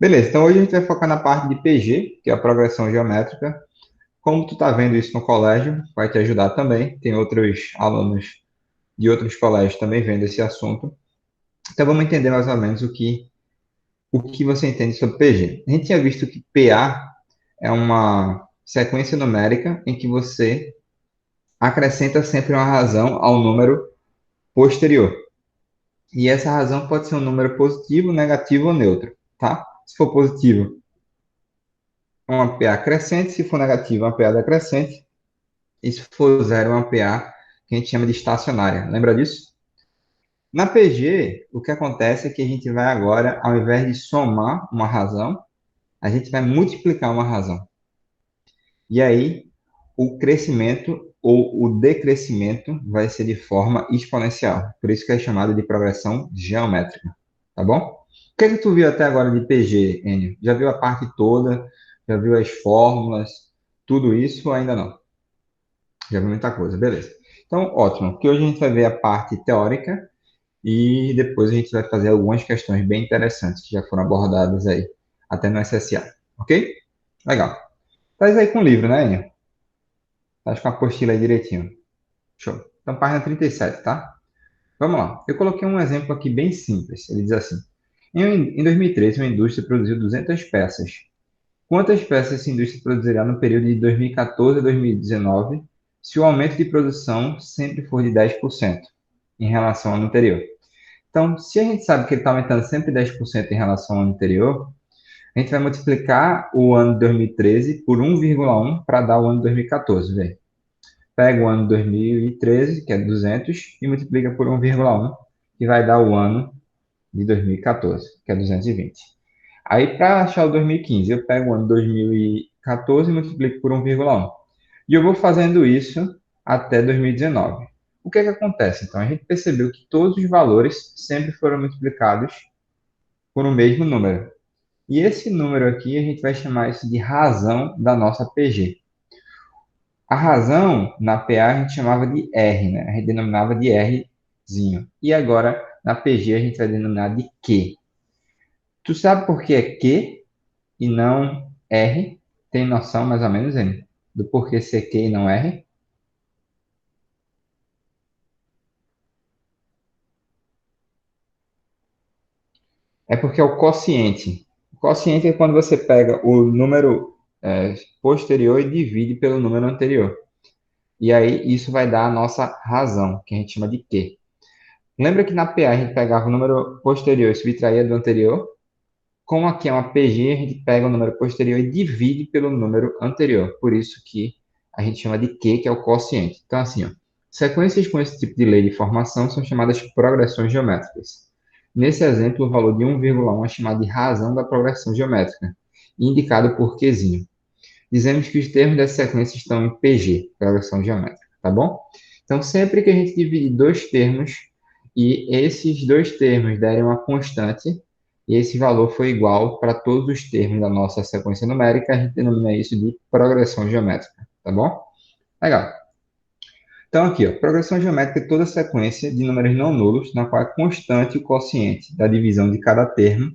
Beleza, então hoje a gente vai focar na parte de PG, que é a progressão geométrica. Como tu está vendo isso no colégio, vai te ajudar também. Tem outros alunos de outros colégios também vendo esse assunto. Então vamos entender mais ou menos o que você entende sobre PG. A gente tinha visto que PA é uma sequência numérica em que você acrescenta sempre uma razão ao número posterior. E essa razão pode ser um número positivo, negativo ou neutro, tá? Se for positivo, uma PA crescente, se for negativo, uma PA decrescente. E se for zero, uma PA que a gente chama de estacionária. Lembra disso? Na PG, o que acontece é que a gente vai agora, ao invés de somar uma razão, a gente vai multiplicar uma razão. E aí, o crescimento ou o decrescimento vai ser de forma exponencial. Por isso que é chamado de progressão geométrica. Tá bom? O que é que tu viu até agora de PG, Enio? Já viu a parte toda? Já viu as fórmulas? Tudo isso ou ainda não? Já viu muita coisa, beleza. Então, ótimo, porque hoje a gente vai ver a parte teórica e depois a gente vai fazer algumas questões bem interessantes que já foram abordadas aí, até no SSA, ok? Legal. Tá aí com o livro, né, Enio? Tá com a apostila aí direitinho. Show. Então, página 37, tá? Vamos lá. Eu coloquei um exemplo aqui bem simples. Ele diz assim: em 2013, uma indústria produziu 200 peças. Quantas peças essa indústria produzirá no período de 2014 a 2019 se o aumento de produção sempre for de 10% em relação ao ano anterior? Então, se a gente sabe que ele está aumentando sempre 10% em relação ao ano anterior, a gente vai multiplicar o ano de 2013 por 1,1 para dar o ano de 2014. Vê. Pega o ano de 2013, que é 200, e multiplica por 1,1, que vai dar o ano de 2014, que é 220. Aí, para achar o 2015, eu pego o ano 2014 e multiplico por 1,1. E eu vou fazendo isso até 2019. O que é que acontece? Então, a gente percebeu que todos os valores sempre foram multiplicados por um mesmo número. E esse número aqui, a gente vai chamar isso de razão da nossa PG. A razão, na PA, a gente chamava de R, né? A gente denominava de Rzinho. E agora, na PG, a gente vai denominar de Q. Tu sabe por que é Q e não R? Tem noção, mais ou menos, hein, do porquê ser Q e não R? É porque é o quociente. O quociente é quando você pega o número posterior e divide pelo número anterior. E aí isso vai dar a nossa razão, que a gente chama de Q. Lembra que na PA a gente pegava o número posterior e subtraía do anterior? Como aqui é uma PG, a gente pega o número posterior e divide pelo número anterior. Por isso que a gente chama de Q, que é o quociente. Então, assim, ó, sequências com esse tipo de lei de formação são chamadas progressões geométricas. Nesse exemplo, o valor de 1,1 é chamado de razão da progressão geométrica, indicado por Qzinho. Dizemos que os termos dessa sequência estão em PG, progressão geométrica, tá bom? Então, sempre que a gente dividir dois termos e esses dois termos derem uma constante, e esse valor foi igual para todos os termos da nossa sequência numérica, a gente denomina isso de progressão geométrica, tá bom? Legal. Então, aqui, ó, progressão geométrica é toda sequência de números não nulos, na qual é constante o quociente da divisão de cada termo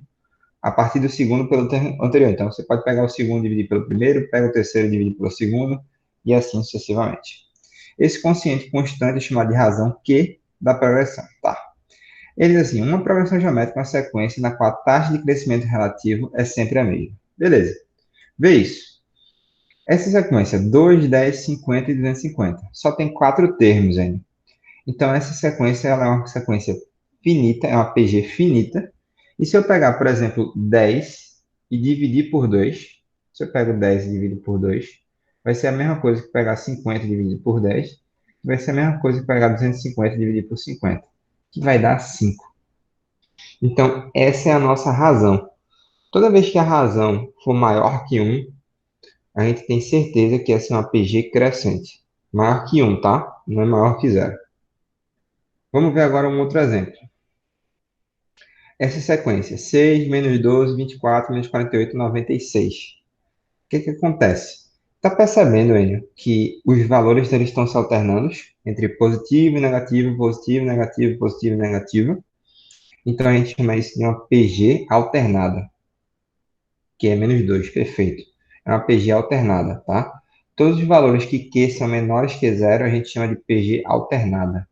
a partir do segundo pelo termo anterior. Então, você pode pegar o segundo e dividir pelo primeiro, pega o terceiro e divide pelo segundo, e assim sucessivamente. Esse quociente constante é chamado de razão Q da progressão, tá? Ele diz assim, uma progressão geométrica é uma sequência na qual a taxa de crescimento relativo é sempre a mesma. Beleza. Vê isso. Essa sequência, 2, 10, 50 e 250, só tem quatro termos ainda. Então, essa sequência ela é uma sequência finita, é uma PG finita. E se eu pegar, por exemplo, 10 e dividir por 2, se eu pego 10 e divido por 2, vai ser a mesma coisa que pegar 50 e dividir por 10, vai ser a mesma coisa que pegar 250 e dividir por 50, que vai dar 5. Então, essa é a nossa razão. Toda vez que a razão for maior que 1, a gente tem certeza que essa é uma PG crescente. Maior que 1, tá? Não é maior que 0. Vamos ver agora um outro exemplo. Essa sequência, 6 menos 12, 24, menos 48, 96. O que que acontece? Está percebendo, Enio, que os valores eles estão se alternando entre positivo e negativo, positivo, negativo, positivo e negativo. Então, a gente chama isso de uma PG alternada. que é menos 2, perfeito. É uma PG alternada, tá? Todos os valores que Q são menores que zero, a gente chama de PG alternada.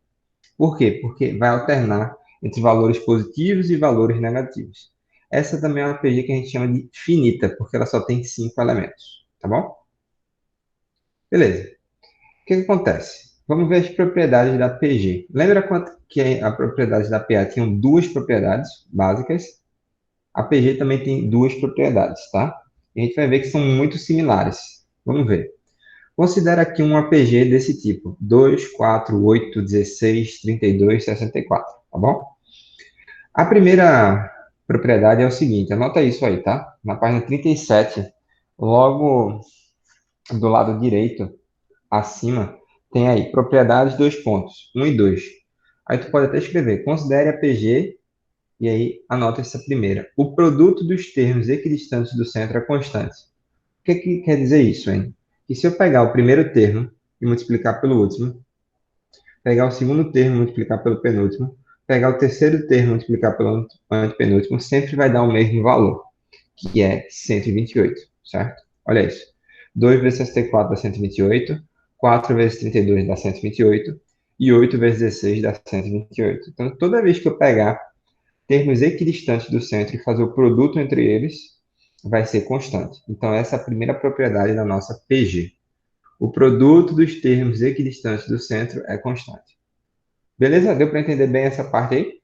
Por quê? Porque vai alternar entre valores positivos e valores negativos. Essa também é uma PG que a gente chama de finita, porque ela só tem 5 elementos, tá bom? Beleza. O que que acontece? Vamos ver as propriedades da PG. Lembra quanto que a propriedade da PA tinham duas propriedades básicas? A PG também tem duas propriedades, tá? E a gente vai ver que são muito similares. Vamos ver. Considera aqui um APG desse tipo: 2, 4, 8, 16, 32, 64, tá bom? A primeira propriedade é o seguinte, anota isso aí, tá? Na página 37, logo do lado direito, acima, tem aí propriedades, dois pontos, um e 2. Aí tu pode até escrever, considere a PG, e aí anota essa primeira. O produto dos termos equidistantes do centro é constante. O que quer dizer isso, hein? Que se eu pegar o primeiro termo e multiplicar pelo último, pegar o segundo termo e multiplicar pelo penúltimo, pegar o terceiro termo e multiplicar pelo antepenúltimo, sempre vai dar o mesmo valor, que é 128, certo? Olha isso. 2 vezes 64 dá 128, 4 vezes 32 dá 128, e 8 vezes 16 dá 128. Então, toda vez que eu pegar termos equidistantes do centro e fazer o produto entre eles, vai ser constante. Então, essa é a primeira propriedade da nossa PG. O produto dos termos equidistantes do centro é constante. Beleza? Deu para entender bem essa parte aí?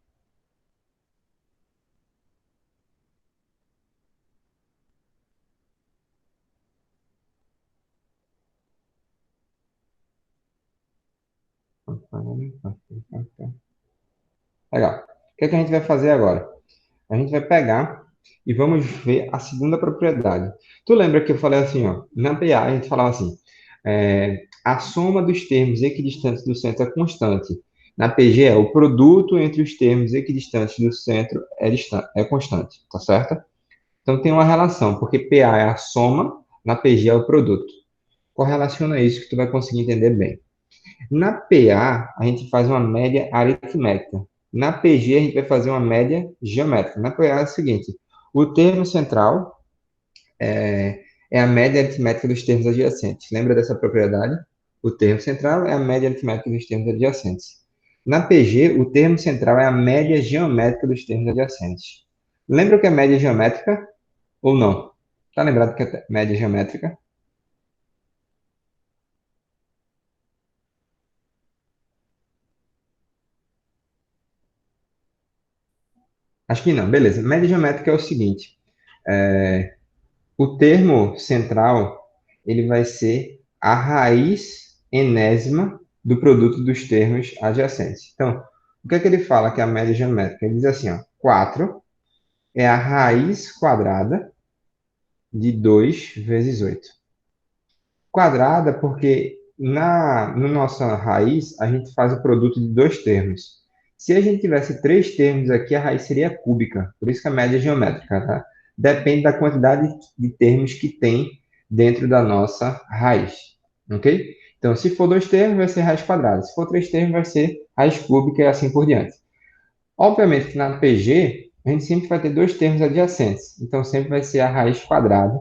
Legal. O que é que a gente vai fazer agora? A gente vai pegar e vamos ver a segunda propriedade. Tu lembra que eu falei assim, ó, na PA a gente falava assim, a soma dos termos equidistantes do centro é constante. Na PG é o produto entre os termos equidistantes do centro é constante, tá certo? Então tem uma relação, porque PA é a soma, na PG é o produto. Correlaciona isso que tu vai conseguir entender bem. Na PA, a gente faz uma média aritmética. Na PG, a gente vai fazer uma média geométrica. Na PA é o seguinte: o termo central é a média aritmética dos termos adjacentes. Lembra dessa propriedade? O termo central é a média aritmética dos termos adjacentes. Na PG, o termo central é a média geométrica dos termos adjacentes. Lembra o que é média geométrica ou não? Tá lembrado que é média geométrica? Acho que não. Beleza. Média geométrica é o seguinte: o termo central, ele vai ser a raiz enésima do produto dos termos adjacentes. Então, o que é que ele fala que é a média geométrica? Ele diz assim, ó, 4 é a raiz quadrada de 2 vezes 8. Quadrada porque na nossa raiz, a gente faz o produto de dois termos. Se a gente tivesse três termos aqui, a raiz seria cúbica, por isso que a média é geométrica, tá? Depende da quantidade de termos que tem dentro da nossa raiz, ok? Então, se for dois termos, vai ser raiz quadrada. Se for três termos, vai ser raiz cúbica e assim por diante. Obviamente que na PG, a gente sempre vai ter dois termos adjacentes. Então, sempre vai ser a raiz quadrada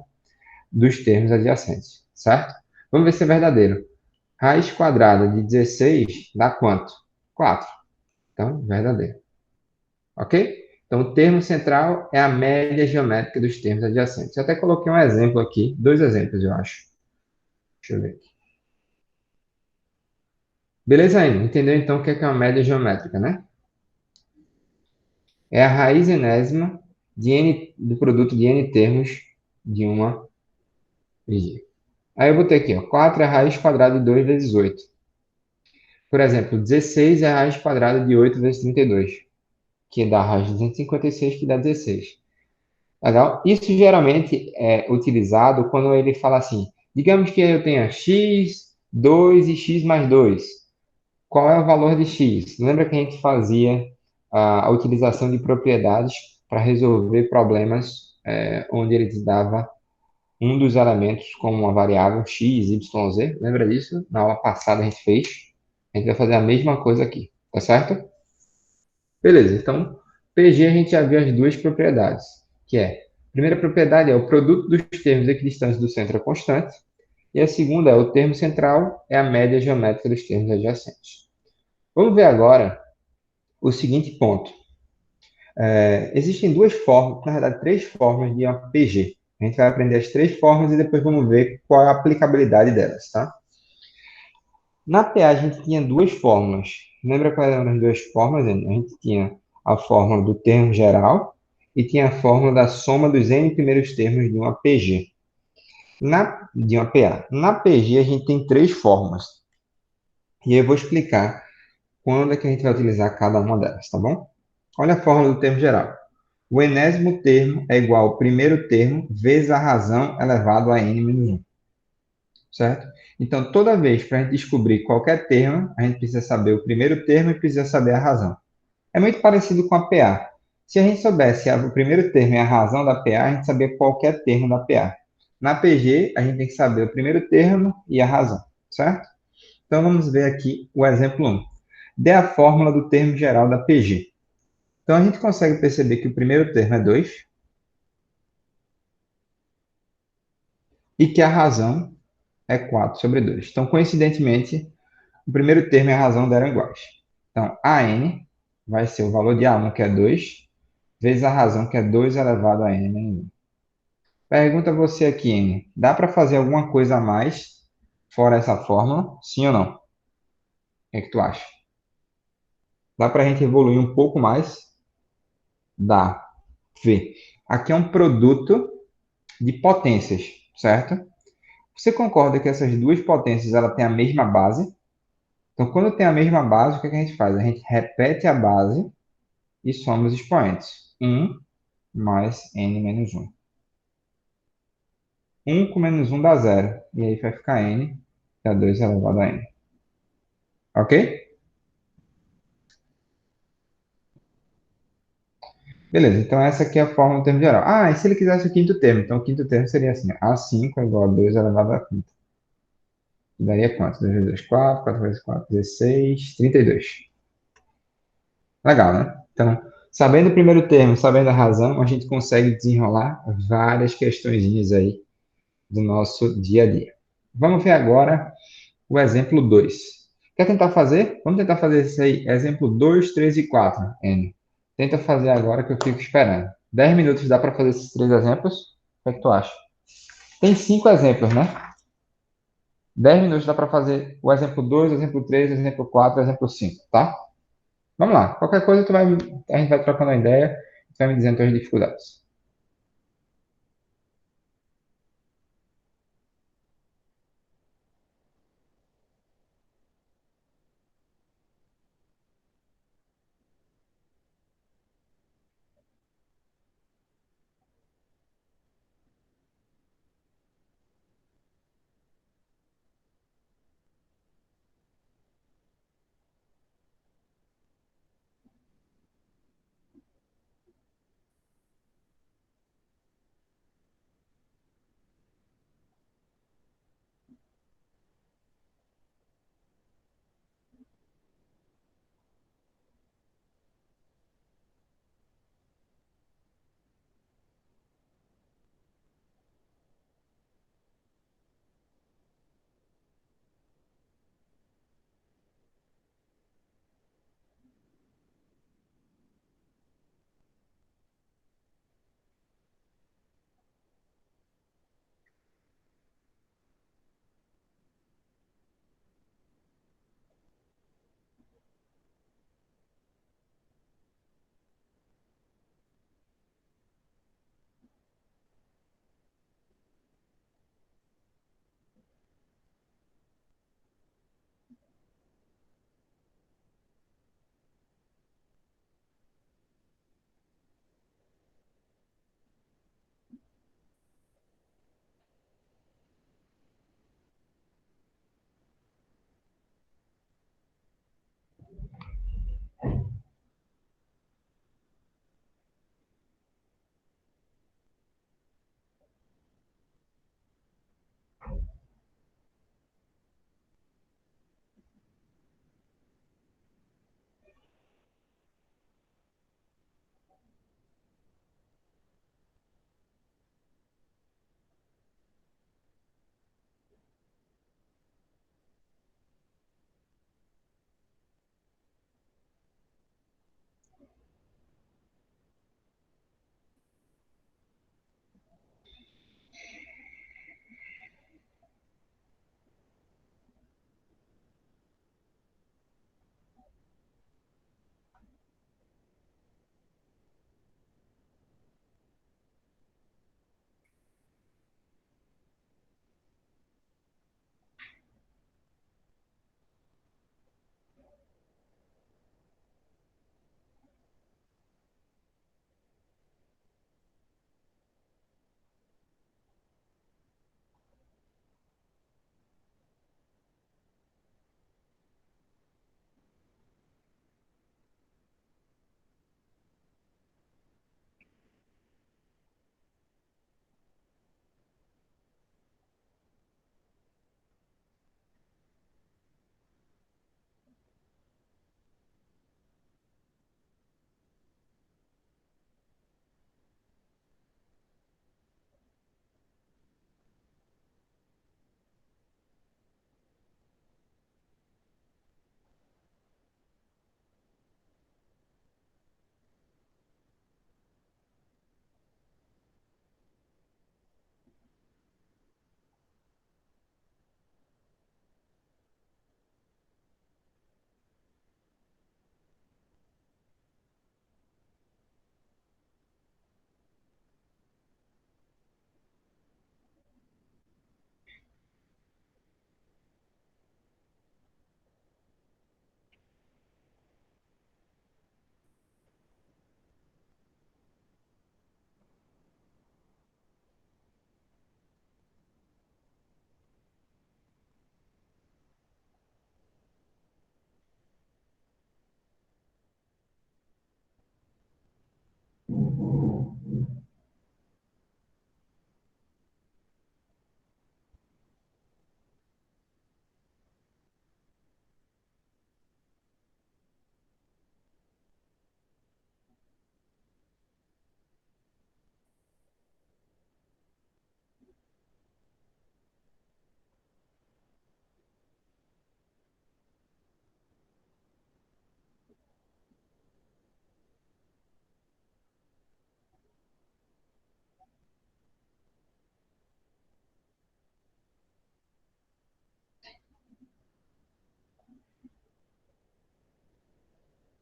dos termos adjacentes, certo? Vamos ver se é verdadeiro. Raiz quadrada de 16 dá quanto? 4. Então, verdadeiro. Ok? Então, o termo central é a média geométrica dos termos adjacentes. Eu até coloquei um exemplo aqui, dois exemplos, eu acho. Deixa eu ver aqui. Beleza ainda? Entendeu então o que é uma média geométrica, né? É a raiz enésima de n, do produto de n termos de uma PG. Aí eu botei aqui, ó, 4 é a raiz quadrada de 2 vezes 8. Por exemplo, 16 é a raiz quadrada de 8 vezes 32, que dá a raiz de 256, que dá 16. Legal? Isso geralmente é utilizado quando ele fala assim, digamos que eu tenha x, 2 e x mais 2. Qual é o valor de x? Lembra que a gente fazia a utilização de propriedades para resolver problemas onde ele te dava um dos elementos como uma variável x, y, z? Lembra disso? Na aula passada a gente fez. A gente vai fazer a mesma coisa aqui, tá certo? Beleza, então, PG a gente já viu as duas propriedades, que é Primeira propriedade é o produto dos termos equidistantes do centro é constante. E a segunda é o termo central é a média geométrica dos termos adjacentes. Vamos ver agora o seguinte ponto. Existem duas formas, na verdade, três formas de uma PG. A gente vai aprender as três formas e depois vamos ver qual é a aplicabilidade delas, tá? Na PA, a gente tinha duas fórmulas. Lembra quais eram as duas formas, Enio? A gente tinha a fórmula do termo geral e tinha a fórmula da soma dos n primeiros termos de uma PG. De uma PA. Na PG, a gente tem três formas. E eu vou explicar quando é que a gente vai utilizar cada uma delas, tá bom? Olha a fórmula do termo geral. O enésimo termo é igual ao primeiro termo vezes a razão elevado a n menos 1, certo? Então, toda vez para a gente descobrir qualquer termo, a gente precisa saber o primeiro termo e precisa saber a razão. É muito parecido com a PA. Se a gente soubesse o primeiro termo e a razão da PA, a gente sabia qualquer termo da PA. Na PG, a gente tem que saber o primeiro termo e a razão, certo? Então, vamos ver aqui o exemplo 1. Dê a fórmula do termo geral da PG. Então, a gente consegue perceber que o primeiro termo é 2 e que a razão é 4 sobre 2. Então, coincidentemente, o primeiro termo e a razão deram iguais. Então, a n vai ser o valor de A1, que é 2, vezes a razão, que é 2 elevado a n menos 1. Pergunta você aqui, N. Dá para fazer alguma coisa a mais fora essa fórmula? Sim ou não? O que é que tu acha? Dá para a gente evoluir um pouco mais? Dá. Vê. Aqui é um produto de potências, certo? Você concorda que essas duas potências ela têm a mesma base? Então, quando tem a mesma base, o que é que a gente faz? A gente repete a base e soma os expoentes. 1 mais n menos 1. 1 com menos 1 dá zero. E aí vai ficar n, que é 2 elevado a n. Ok? Beleza, então essa aqui é a forma do termo geral. Ah, e se ele quisesse o quinto termo? Então o quinto termo seria assim, A5 é igual a 2 elevado a quinta. Daria quanto? 2 vezes 2, 4, 4 vezes 4, 16, 32. Legal, né? Então, sabendo o primeiro termo, sabendo a razão, a gente consegue desenrolar várias questõezinhas aí do nosso dia a dia. Vamos ver agora o exemplo 2. Quer tentar fazer? Vamos tentar fazer isso aí. Exemplo 2, 3 e 4, N. Tenta fazer agora que eu fico esperando. 10 minutos dá para fazer esses três exemplos? O que é que tu acha? Tem cinco exemplos, né? 10 minutos dá para fazer o exemplo 2, o exemplo 3, o exemplo 4, o exemplo 5, tá? Vamos lá. Qualquer coisa a gente vai trocando a ideia, tu vai me dizendo as dificuldades.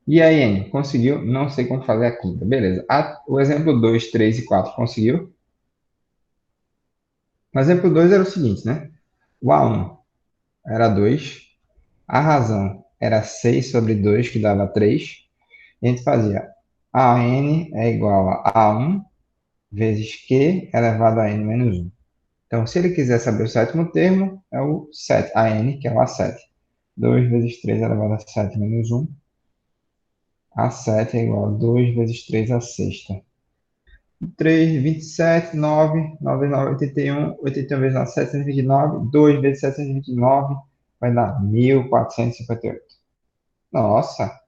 E aí, N, conseguiu? Não sei como fazer a quinta. Beleza. O exemplo 2, 3 e 4 conseguiu? No exemplo 2 era o seguinte, né? O A1 era 2, a razão era 6 sobre 2, que dava 3. E a gente fazia AN é igual a A1 vezes Q elevado a N menos 1. Então, se ele quiser saber o sétimo termo, é o 7, AN, que é o A7. 2 vezes 3 elevado a 7 menos 1. A7 é igual a 2 vezes 3 a sexta. 3, 27, 9, 9 vezes 9, 81, 81 vezes 9, 729, 2 vezes 729 vai dar 1458. Nossa,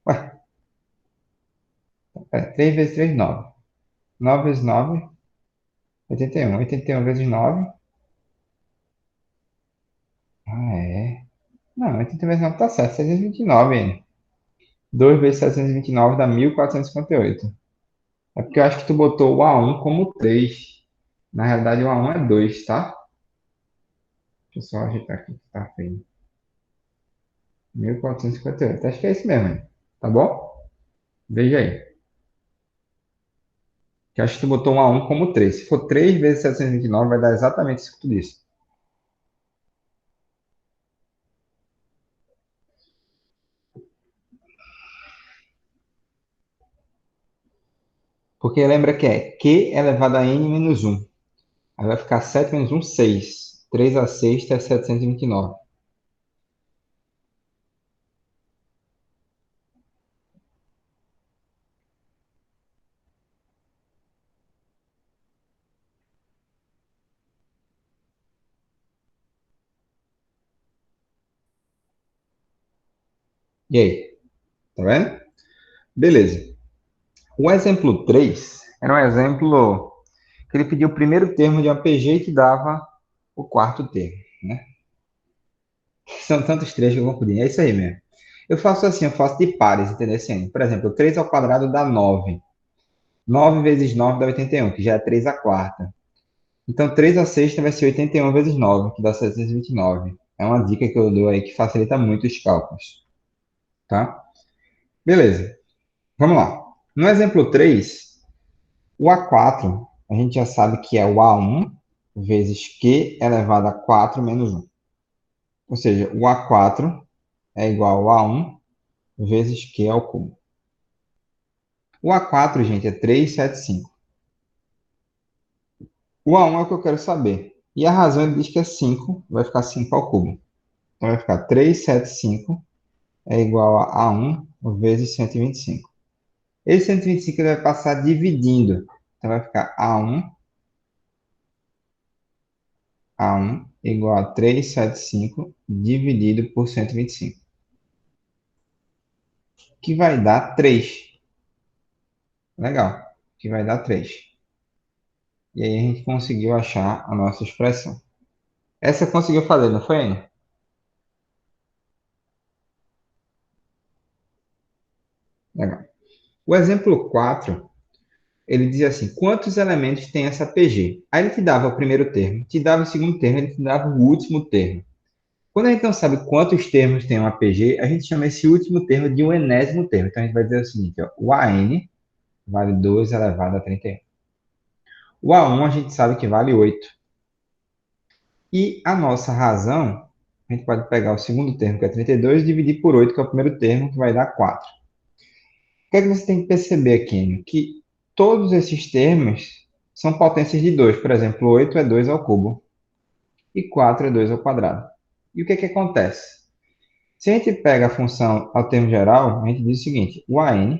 ué, 3 vezes 3, 9. 9 vezes 9, 81. 81 vezes 9, é. Não, 81 vezes 9 tá certo, 729, hein? 2 vezes 729 dá 1458. É porque eu acho que tu botou o A1 como 3. Na realidade, o A1 é 2, tá? Deixa eu só ajeitar aqui que tá feio. 1458. Acho que é isso mesmo, hein? Tá bom? Veja aí. Que acho que tu botou um a um como 3. Se for 3 vezes 729, vai dar exatamente isso que tu disse. Porque lembra que é Q elevado a N menos 1. Aí vai ficar 7 menos 1, 6. 3 a sexta é 729. E aí? Tá vendo? Beleza. O exemplo 3 era um exemplo que ele pediu o primeiro termo de uma PG que dava o quarto termo, né? São tantos três que eu confundi. É isso aí mesmo. Eu faço assim, eu faço de pares, entendeu? Assim, por exemplo, 3 ao quadrado dá 9. 9 vezes 9 dá 81, que já é 3 a quarta. Então, 3 a sexta vai ser 81 vezes 9, que dá 729. É uma dica que eu dou aí que facilita muito os cálculos, tá? Beleza, vamos lá. No exemplo 3, o A4, a gente já sabe que é o A1 vezes Q elevado a 4 menos 1. Ou seja, o A4 é igual ao A1 vezes Q ao cubo. O A4, gente, é 375. O A1 é o que eu quero saber. E a razão ele diz que é 5, vai ficar 5 ao cubo. Então vai ficar 375 é igual a 1 vezes 125. Esse 125 ele vai passar dividindo. Então vai ficar A1 igual a 375 dividido por 125, que vai dar 3. Legal, que vai dar 3. E aí a gente conseguiu achar a nossa expressão. Essa conseguiu fazer, não foi, Ana? Legal. O exemplo 4, ele dizia assim, quantos elementos tem essa PG? Aí ele te dava o primeiro termo, te dava o segundo termo, ele te dava o último termo. Quando a gente não sabe quantos termos tem um APG, a gente chama esse último termo de um enésimo termo. Então a gente vai dizer o seguinte, ó, o AN vale 2 elevado a 31. O A1 a gente sabe que vale 8. E a nossa razão, a gente pode pegar o segundo termo, que é 32, e dividir por 8, que é o primeiro termo, que vai dar 4. O que é que você tem que perceber aqui? Que todos esses termos são potências de 2. Por exemplo, 8 é 2 ao cubo e 4 é 2 ao quadrado. E o que é que acontece? Se a gente pega a função ao termo geral, a gente diz o seguinte, o AN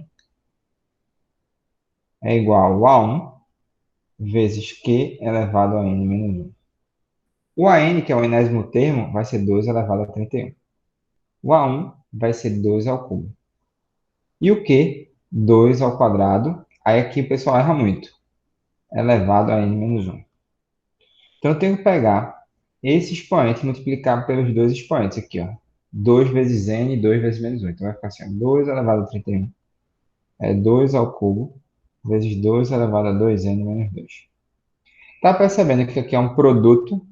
é igual a 1 vezes Q elevado a N menos 1. O AN, que é o enésimo termo, vai ser 2 elevado a 31. O A1 vai ser 2 ao cubo. E o Q, 2 ao quadrado, aí aqui o pessoal erra muito, elevado a N menos 1. Então eu tenho que pegar esse expoente e multiplicar pelos dois expoentes aqui, ó. 2 vezes N, 2 vezes menos 1. Então vai ficar assim, ó, 2 elevado a 31 é 2 ao cubo vezes 2 elevado a 2n menos 2. Tá percebendo que aqui é um produto?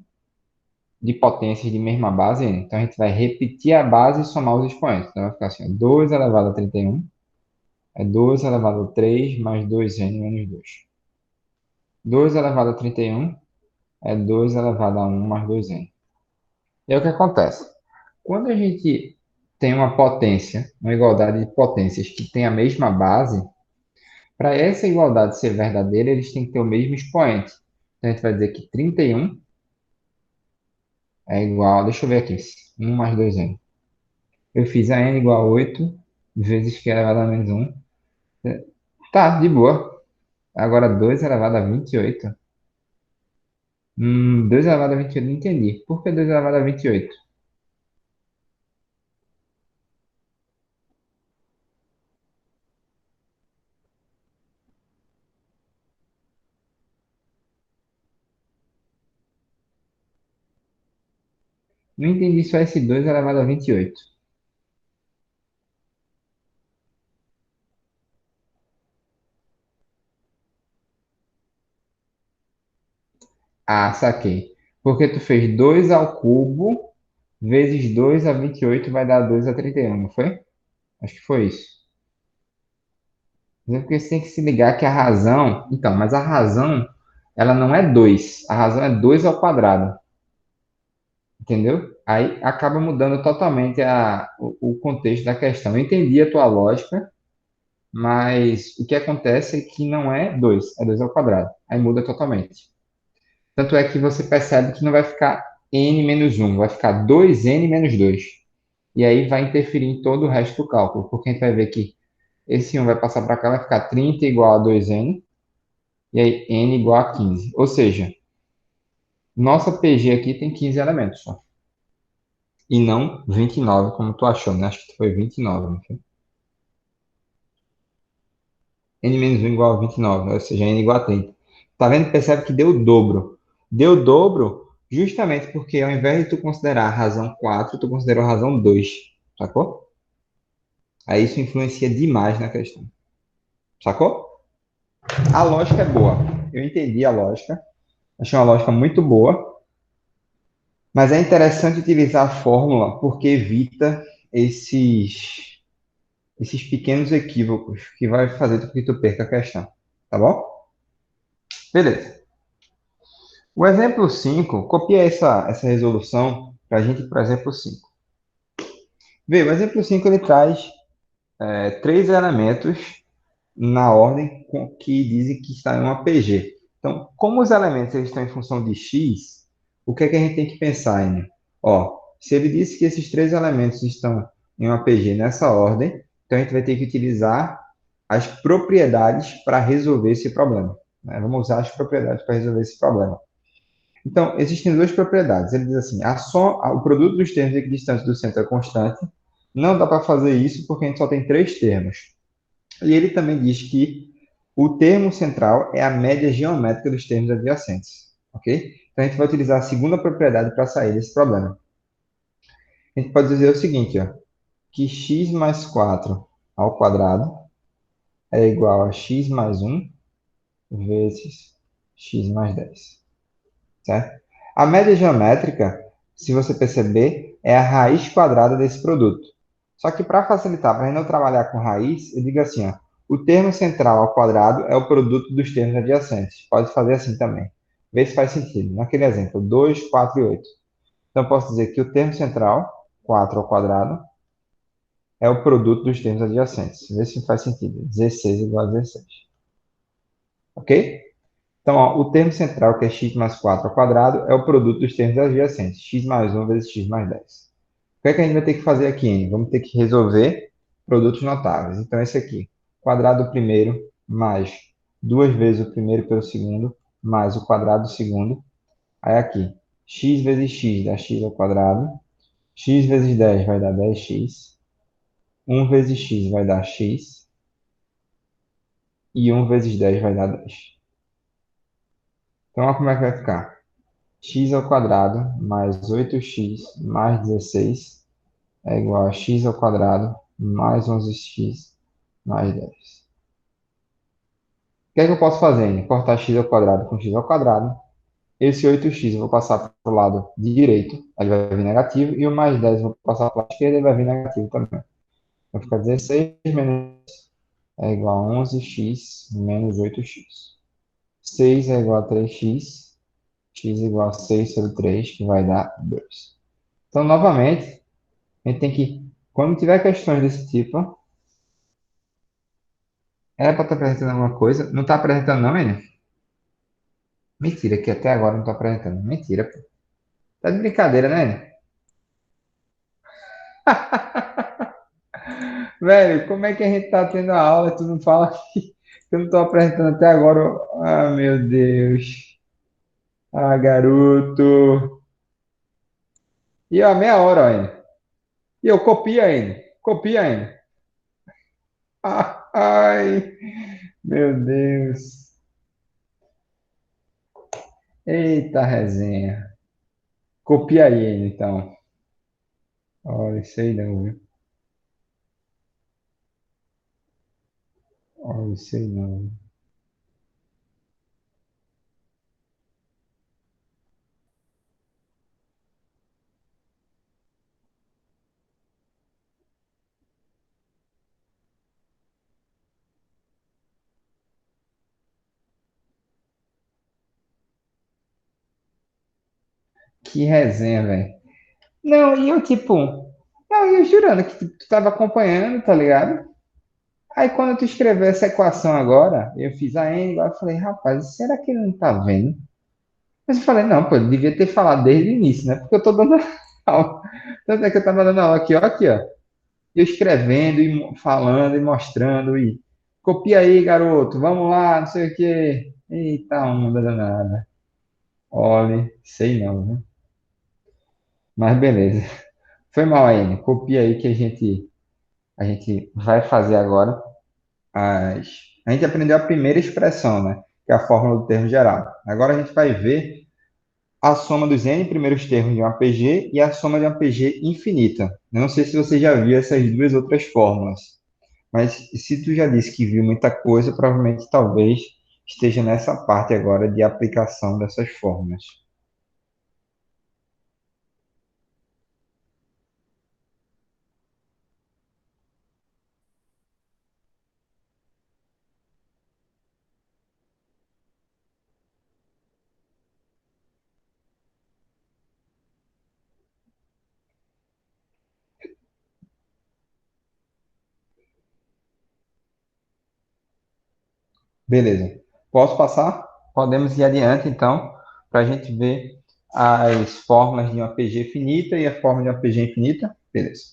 de potências de mesma base n. Então, a gente vai repetir a base e somar os expoentes. Então, vai ficar assim, ó, 2 elevado a 31 é 2 elevado a 3 mais 2n menos 2. 2 elevado a 31 é 2 elevado a 1 mais 2n. E aí, o que acontece? Quando a gente tem uma potência, uma igualdade de potências que tem a mesma base, para essa igualdade ser verdadeira, eles têm que ter o mesmo expoente. Então, a gente vai dizer que 31 é igual, deixa eu ver aqui, 1 mais 2n. Eu fiz a n igual a 8 vezes q elevado a menos 1. Tá, de boa. Agora 2 elevado a 28. 2 elevado a 28, não entendi. Por que 2 elevado a 28? Não entendi só esse 2 elevado a 28. Ah, saquei. Porque tu fez 2 ao cubo vezes 2 a 28 vai dar 2 a 31, não foi? Acho que foi isso. Mas é porque você tem que se ligar que a razão. Então, mas a razão, ela não é 2. A razão é 2 ao quadrado. Entendeu? Aí acaba mudando totalmente o contexto da questão. Eu entendi a tua lógica, mas o que acontece é que não é 2, é 2 ao quadrado. Aí muda totalmente. Tanto é que você percebe que não vai ficar n menos 1, vai ficar 2n menos 2. E aí vai interferir em todo o resto do cálculo, porque a gente vai ver que esse 1 vai passar para cá, vai ficar 30 igual a 2n, e aí n igual a 15. Ou seja, nossa PG aqui tem 15 elementos só. E não 29, como tu achou, né? Acho que foi 29, não foi? N menos 1 igual a 29, ou seja, n igual a 30. Tá vendo? Percebe que deu o dobro. Deu o dobro justamente porque ao invés de tu considerar a razão 4, tu considerou a razão 2, sacou? Aí isso influencia demais na questão, sacou? A lógica é boa. Eu entendi a lógica. Achei uma lógica muito boa. Mas é interessante utilizar a fórmula porque evita esses pequenos equívocos que vai fazer com que tu perca a questão. Tá bom? Beleza. O exemplo 5 copia essa resolução para a gente ir para o exemplo 5. Vê, o exemplo 5 ele traz três elementos na ordem que dizem que está em uma PG. Então, como os elementos eles estão em função de x, o que é que a gente tem que pensar, em? Ó, se ele disse que esses três elementos estão em uma PG nessa ordem, então a gente vai ter que utilizar as propriedades para resolver esse problema, né? Vamos usar as propriedades para resolver esse problema. Então, existem duas propriedades. Ele diz assim, o produto dos termos equidistantes do centro é constante. Não dá para fazer isso porque a gente só tem três termos. E ele também diz que o termo central é a média geométrica dos termos adjacentes, ok? Então, a gente vai utilizar a segunda propriedade para sair desse problema. A gente pode dizer o seguinte, ó, que x mais 4 ao quadrado é igual a x mais 1 vezes x mais 10, certo? A média geométrica, se você perceber, é a raiz quadrada desse produto. Só que para facilitar, para a gente não trabalhar com raiz, eu digo assim, ó, o termo central ao quadrado é o produto dos termos adjacentes. Pode fazer assim também. Vê se faz sentido. Naquele exemplo, 2, 4 e 8. Então, eu posso dizer que o termo central, 4 ao quadrado, é o produto dos termos adjacentes. Vê se faz sentido. 16 igual a 16. Ok? Então, ó, o termo central, que é x mais 4 ao quadrado, é o produto dos termos adjacentes. X mais 1 vezes x mais 10. O que é que a gente vai ter que fazer aqui, N? Vamos ter que resolver produtos notáveis. Então, esse aqui, quadrado do primeiro mais duas vezes o primeiro pelo segundo, mais o quadrado do segundo. Aí aqui, x vezes x dá x ao quadrado. X vezes 10 vai dar 10x. 1 vezes x vai dar x. E 1 vezes 10 vai dar 10. Então, olha como é que vai ficar. X ao quadrado mais 8x mais 16 é igual a x ao quadrado mais 11x mais 10. O que é que eu posso fazer, N? Cortar x ao quadrado com x ao quadrado. Esse 8x eu vou passar para o lado direito, ele vai vir negativo, e o mais 10 eu vou passar para a esquerda, ele vai vir negativo também. Vai ficar 16 menos é igual a 11x menos 8x. 6 é igual a 3x, x é igual a 6 sobre 3, que vai dar 2. Então, novamente, a gente tem que, quando tiver questões desse tipo, é para estar apresentando alguma coisa. Não está apresentando não, Enio? Mentira, que até agora não estou apresentando. Mentira, pô. Tá de brincadeira, né, Enio? Velho, como é que a gente tá tendo a aula e tu não fala que eu não tô apresentando até agora? Ah, meu Deus. Ah, garoto. E ó, meia hora ainda. E eu copio ainda. Copia ainda. Ah, ai, meu Deus. Eita resenha. Copia aí, então. Olha, sei não, viu? Olha, sei não. Que resenha, velho. Não, e eu tipo. Não, e eu jurando que tu tava acompanhando, tá ligado? Aí quando tu escreveu essa equação agora, eu fiz a N, igual, eu falei, rapaz, será que ele não tá vendo? Mas eu falei, não, pô, ele devia ter falado desde o início, né? Porque eu tô dando aula. Tanto é que eu tava dando aula aqui, ó. Eu escrevendo e falando e mostrando e copia aí, garoto, vamos lá, não sei o quê. Eita, onda danada. Olha, sei não, né? Mas beleza. Foi mal aí, copia aí que a gente vai fazer agora. A gente aprendeu a primeira expressão, né? Que é a fórmula do termo geral. Agora a gente vai ver a soma dos n primeiros termos de uma PG e a soma de uma PG infinita. Eu não sei se você já viu essas duas outras fórmulas, mas se tu já disse que viu muita coisa, provavelmente talvez esteja nessa parte agora de aplicação dessas fórmulas. Beleza. Posso passar? Podemos ir adiante, então, para a gente ver as fórmulas de uma PG finita e a fórmula de uma PG infinita. Beleza.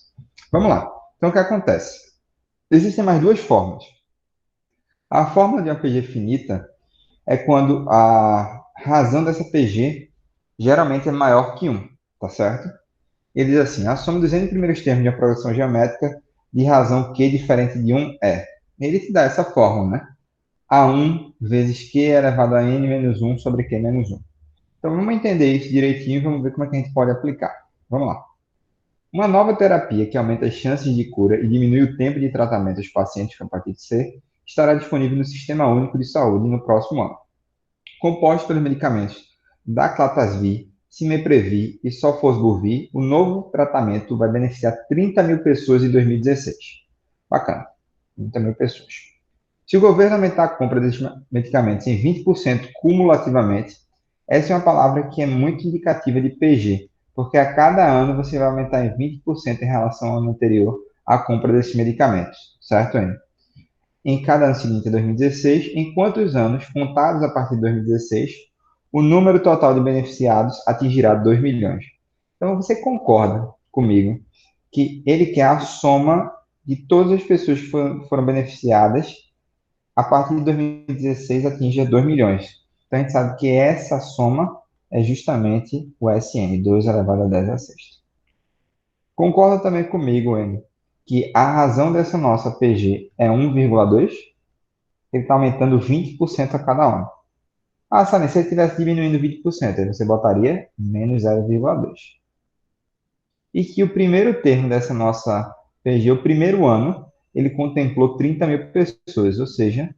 Vamos lá. Então, o que acontece? Existem mais duas fórmulas. A fórmula de uma PG finita é quando a razão dessa PG geralmente é maior que um, tá certo? Ele diz assim, a soma dos n primeiros termos de uma progressão geométrica de razão q diferente de um é. Ele te dá essa fórmula, né? A1 vezes q elevado a n menos um sobre q menos um. Então vamos entender isso direitinho e vamos ver como é que a gente pode aplicar. Vamos lá. Uma nova terapia que aumenta as chances de cura e diminui o tempo de tratamento dos pacientes com hepatite C estará disponível no Sistema Único de Saúde no próximo ano. Composto pelos medicamentos Daclatasvir, Cimeprevir e Sofosbuvir, o novo tratamento vai beneficiar 30 mil pessoas em 2016. Bacana, 30 mil pessoas. Se o governo aumentar a compra desses medicamentos em 20% cumulativamente, essa é uma palavra que é muito indicativa de PG, porque a cada ano você vai aumentar em 20% em relação ao ano anterior a compra desses medicamentos, certo, Enio? Em cada ano seguinte a 2016, em quantos anos, contados a partir de 2016, o número total de beneficiados atingirá 2 milhões. Então, você concorda comigo que ele quer a soma de todas as pessoas que foram beneficiadas a partir de 2016 atinge 2 milhões. Então, a gente sabe que essa soma é justamente o SN, 2 elevado a 10 a sexta. Concorda também comigo, N, que a razão dessa nossa PG é 1,2? Ele está aumentando 20% a cada ano. Ah, Sani, se ele estivesse diminuindo 20%, aí você botaria menos 0,2. E que o primeiro termo dessa nossa PG, o primeiro ano, ele contemplou 30 mil pessoas, ou seja,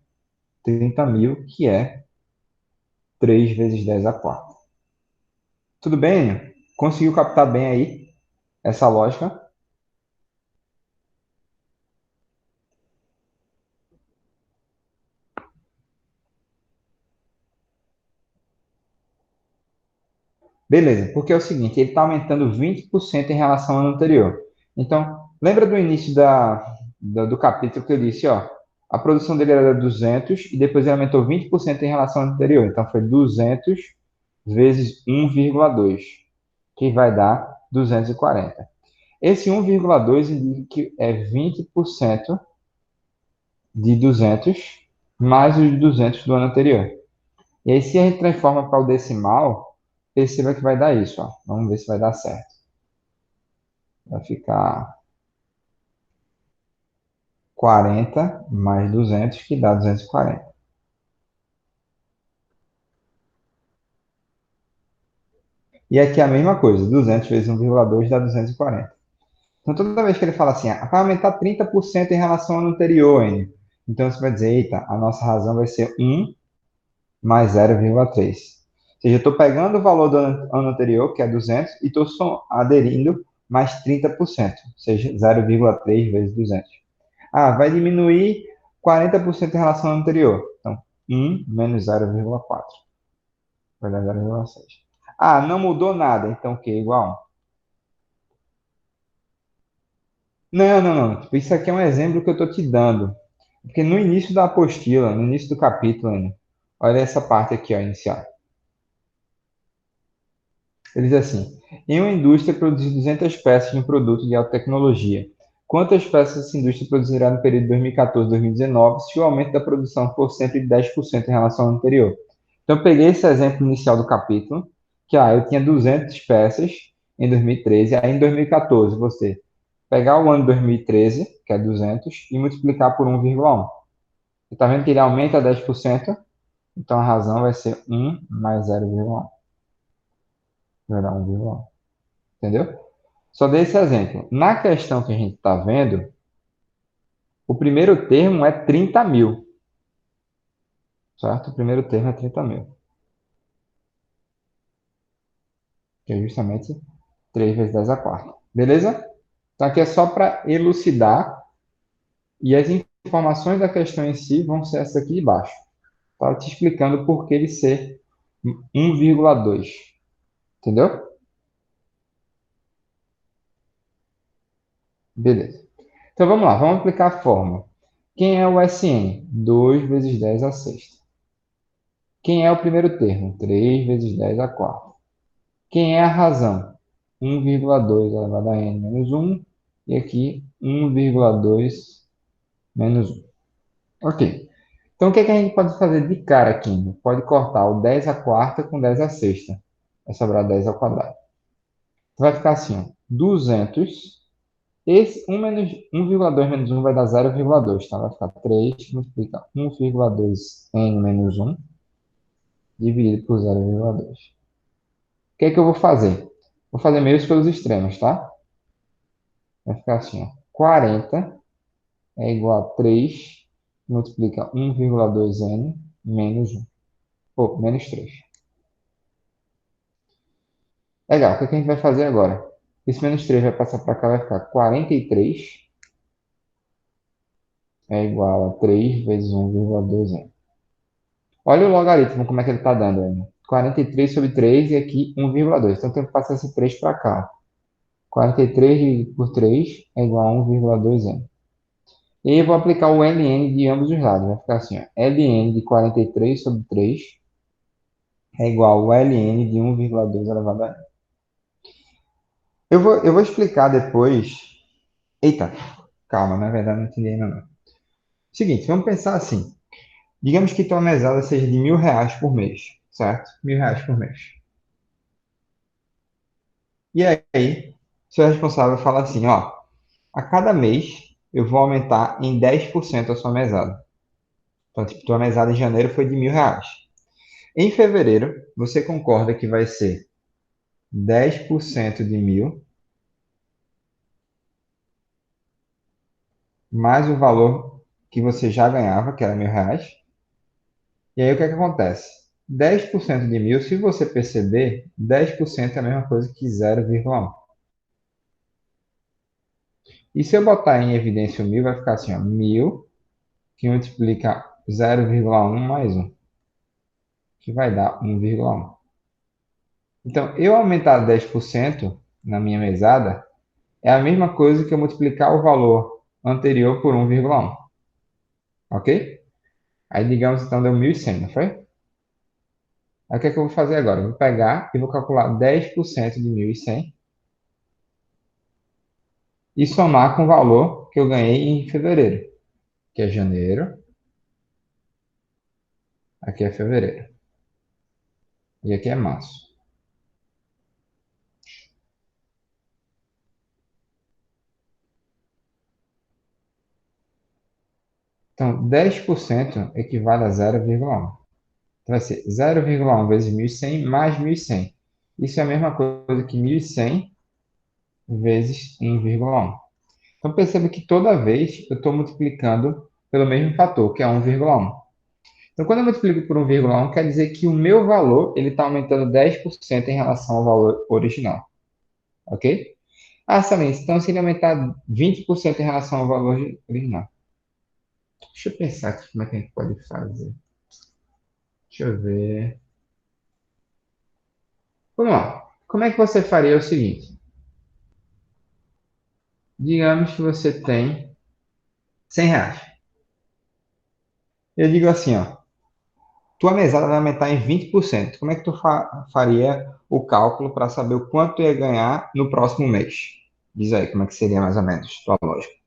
30 mil, que é 3 vezes 10 a 4. Tudo bem, Enio? Conseguiu captar bem aí essa lógica? Beleza, porque é o seguinte, ele está aumentando 20% em relação ao ano anterior. Então, lembra do início do capítulo que eu disse, ó, a produção dele era 200 e depois ele aumentou 20% em relação ao ano anterior. Então, foi 200 vezes 1,2, que vai dar 240. Esse 1,2 indica que é 20% de 200 mais os 200 do ano anterior. E aí, se a gente transforma para o decimal, perceba que vai dar isso, ó. Vamos ver se vai dar certo. Vai ficar 40 mais 200, que dá 240. E aqui é a mesma coisa, 200 vezes 1,2 dá 240. Então, toda vez que ele fala assim, ah, vai aumentar 30% em relação ao ano anterior, N. Então, você vai dizer, eita, a nossa razão vai ser 1 mais 0,3. Ou seja, eu estou pegando o valor do ano anterior, que é 200, e estou aderindo mais 30%, ou seja, 0,3 vezes 200. Ah, vai diminuir 40% em relação ao anterior. Então, 1 menos 0,4 vai dar 0,6. Ah, não mudou nada, então o quê? Igual a 1. Não, não, não. Tipo, isso aqui é um exemplo que eu estou te dando. Porque no início da apostila, no início do capítulo, Ana, olha essa parte aqui, ó, inicial. Ele diz assim: em uma indústria produzir 200 peças de um produto de alta tecnologia. Quantas peças essa indústria produzirá no período 2014 2019 se o aumento da produção for sempre de 10% em relação ao anterior? Então, eu peguei esse exemplo inicial do capítulo, que eu tinha 200 peças em 2013, aí em 2014 você pegar o ano 2013, que é 200, e multiplicar por 1,1. Você está vendo que ele aumenta 10%? Então a razão vai ser 1 mais 0,1. Vai dar 1,1. Entendeu? Só dei esse exemplo. Na questão que a gente está vendo, o primeiro termo é 30 mil, certo? O primeiro termo é 30 mil, que é justamente 3 vezes 10 a quarta. Beleza? Então aqui é só para elucidar e as informações da questão em si vão ser essa aqui de baixo. Tá te explicando por que ele ser 1,2. Entendeu? Beleza. Então vamos lá, vamos aplicar a fórmula. Quem é o SN? 2 vezes 10 a sexta. Quem é o primeiro termo? 3 vezes 10 a quarta. Quem é a razão? 1,2 elevado a n menos 1. E aqui 1,2 menos 1. Ok. Então o que é que a gente pode fazer de cara aqui? Pode cortar o 10 a quarta com 10 a sexta. Vai sobrar 10 ao quadrado. Então vai ficar assim, ó, 200. Esse 1 menos 1,2 menos 1 vai dar 0,2, tá? Vai ficar 3 multiplica 1,2 n menos 1 dividido por 0,2. O que é que eu vou fazer? Vou fazer meios pelos extremos, tá? Vai ficar assim, ó. 40 é igual a 3 multiplica 1,2n menos 1. Ou, menos 3. Legal, o que é que a gente vai fazer agora? Esse menos 3 vai passar para cá, vai ficar 43 é igual a 3 vezes 1,2n. Olha o logaritmo, como é que ele está dando, Ana. 43 sobre 3 e aqui 1,2. Então, tem que passar esse 3 para cá. 43 dividido por 3 é igual a 1,2n. E aí eu vou aplicar o ln de ambos os lados. Vai ficar assim, ó. ln de 43 sobre 3 é igual ao ln de 1,2 elevado a n. Eu vou explicar depois. Eita, calma, na verdade não entendi ainda não. Seguinte, vamos pensar assim. Digamos que tua mesada seja de R$ 1.000 por mês, certo? R$ 1.000 por mês. E aí, seu responsável fala assim, ó, a cada mês eu vou aumentar em 10% a sua mesada. Então, tipo, tua mesada em janeiro foi de R$ 1.000. Em fevereiro, você concorda que vai ser 10% de 1.000 mais o valor que você já ganhava, que era R$ 1.000. E aí, o que é que acontece? 10% de 1.000, se você perceber, 10% é a mesma coisa que 0,1. E se eu botar em evidência o 1.000, vai ficar assim, ó, 1.000 que multiplica 0,1 mais 1, que vai dar 1,1. Então, eu aumentar 10% na minha mesada é a mesma coisa que eu multiplicar o valor anterior por 1,1, ok? Aí, digamos, então, deu 1.100, não foi? Aí, o que é que eu vou fazer agora? Eu vou pegar e vou calcular 10% de 1.100 e somar com o valor que eu ganhei em fevereiro, que é janeiro, aqui é fevereiro, e aqui é março. Então, 10% equivale a 0,1. Então, vai ser 0,1 vezes 1.100 mais 1.100. Isso é a mesma coisa que 1.100 vezes 1,1. Então, perceba que toda vez eu estou multiplicando pelo mesmo fator, que é 1,1. Então, quando eu multiplico por 1,1, quer dizer que o meu valor ele está aumentando 10% em relação ao valor original. Ok? Ah, Salim, então se ele aumentar 20% em relação ao valor original. Deixa eu pensar aqui como é que a gente pode fazer. Deixa eu ver. Vamos lá. Como é que você faria o seguinte? Digamos que você tem R$ 100. Eu digo assim, ó. Tua mesada vai aumentar em 20%. Como é que tu faria o cálculo para saber o quanto tu ia ganhar no próximo mês? Diz aí, como é que seria mais ou menos tua lógica?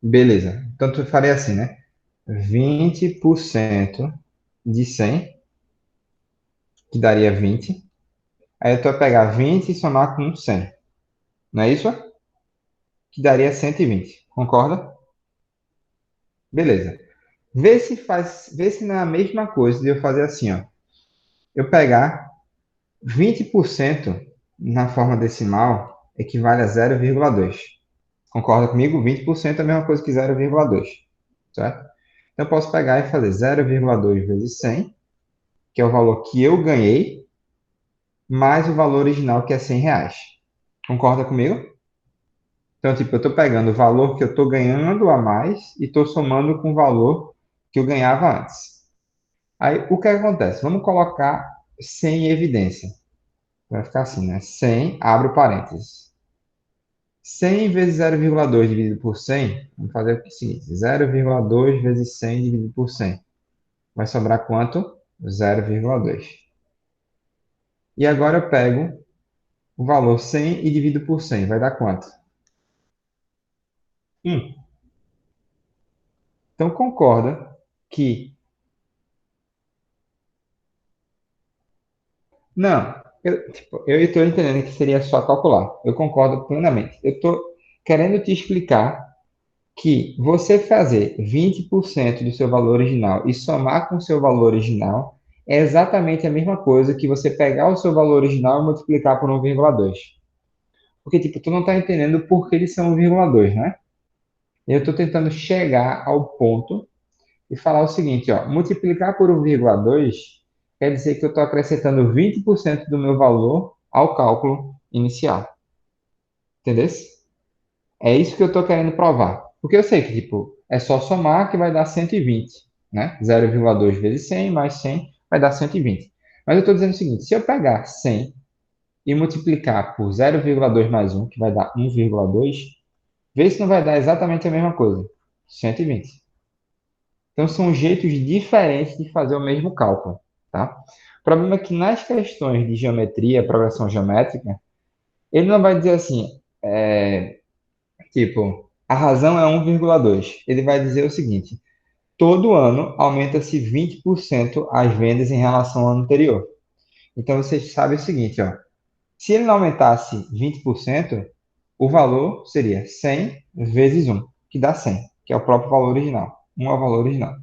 Beleza. Então tu faria assim, né? 20% de 100, que daria 20. Aí tu vai pegar 20 e somar com 100. Não é isso? Que daria 120. Concorda? Beleza. Vê se não é a mesma coisa de eu fazer assim, ó. Eu pegar 20% na forma decimal equivale a 0,2. Concorda comigo? 20% é a mesma coisa que 0,2, certo? Então eu posso pegar e fazer 0,2 vezes 100, que é o valor que eu ganhei, mais o valor original, que é R$ 100. Concorda comigo? Então, tipo, eu estou pegando o valor que eu estou ganhando a mais e estou somando com o valor que eu ganhava antes. Aí, o que acontece? Vamos colocar 100 em evidência. Vai ficar assim, né? 100, abre o parênteses. 100 vezes 0,2 dividido por 100, vamos fazer o seguinte: 0,2 vezes 100 dividido por 100. Vai sobrar quanto? 0,2. E agora eu pego o valor 100 e divido por 100. Vai dar quanto? 1. Então concorda que... Não, eu estou entendendo que seria só calcular. Eu concordo plenamente. Eu estou querendo te explicar que você fazer 20% do seu valor original e somar com o seu valor original é exatamente a mesma coisa que você pegar o seu valor original e multiplicar por 1,2. Porque, tipo, tu não está entendendo por que eles são 1,2, né? Eu estou tentando chegar ao ponto e falar o seguinte, ó, multiplicar por 1,2 quer dizer que eu estou acrescentando 20% do meu valor ao cálculo inicial. Entendeu? É isso que eu estou querendo provar. Porque eu sei que, tipo, é só somar que vai dar 120, né? 0,2 vezes 100 mais 100 vai dar 120. Mas eu estou dizendo o seguinte, se eu pegar 100 e multiplicar por 0,2 mais 1, que vai dar 1,2, vê se não vai dar exatamente a mesma coisa, 120. Então, são jeitos diferentes de fazer o mesmo cálculo, tá? O problema é que nas questões de geometria, progressão geométrica, ele não vai dizer assim, tipo, a razão é 1,2. Ele vai dizer o seguinte: todo ano aumenta-se 20% as vendas em relação ao ano anterior. Então você sabe o seguinte, ó, se ele não aumentasse 20%, o valor seria 100 vezes 1, que dá 100, que é o próprio valor original. 1 é o valor original.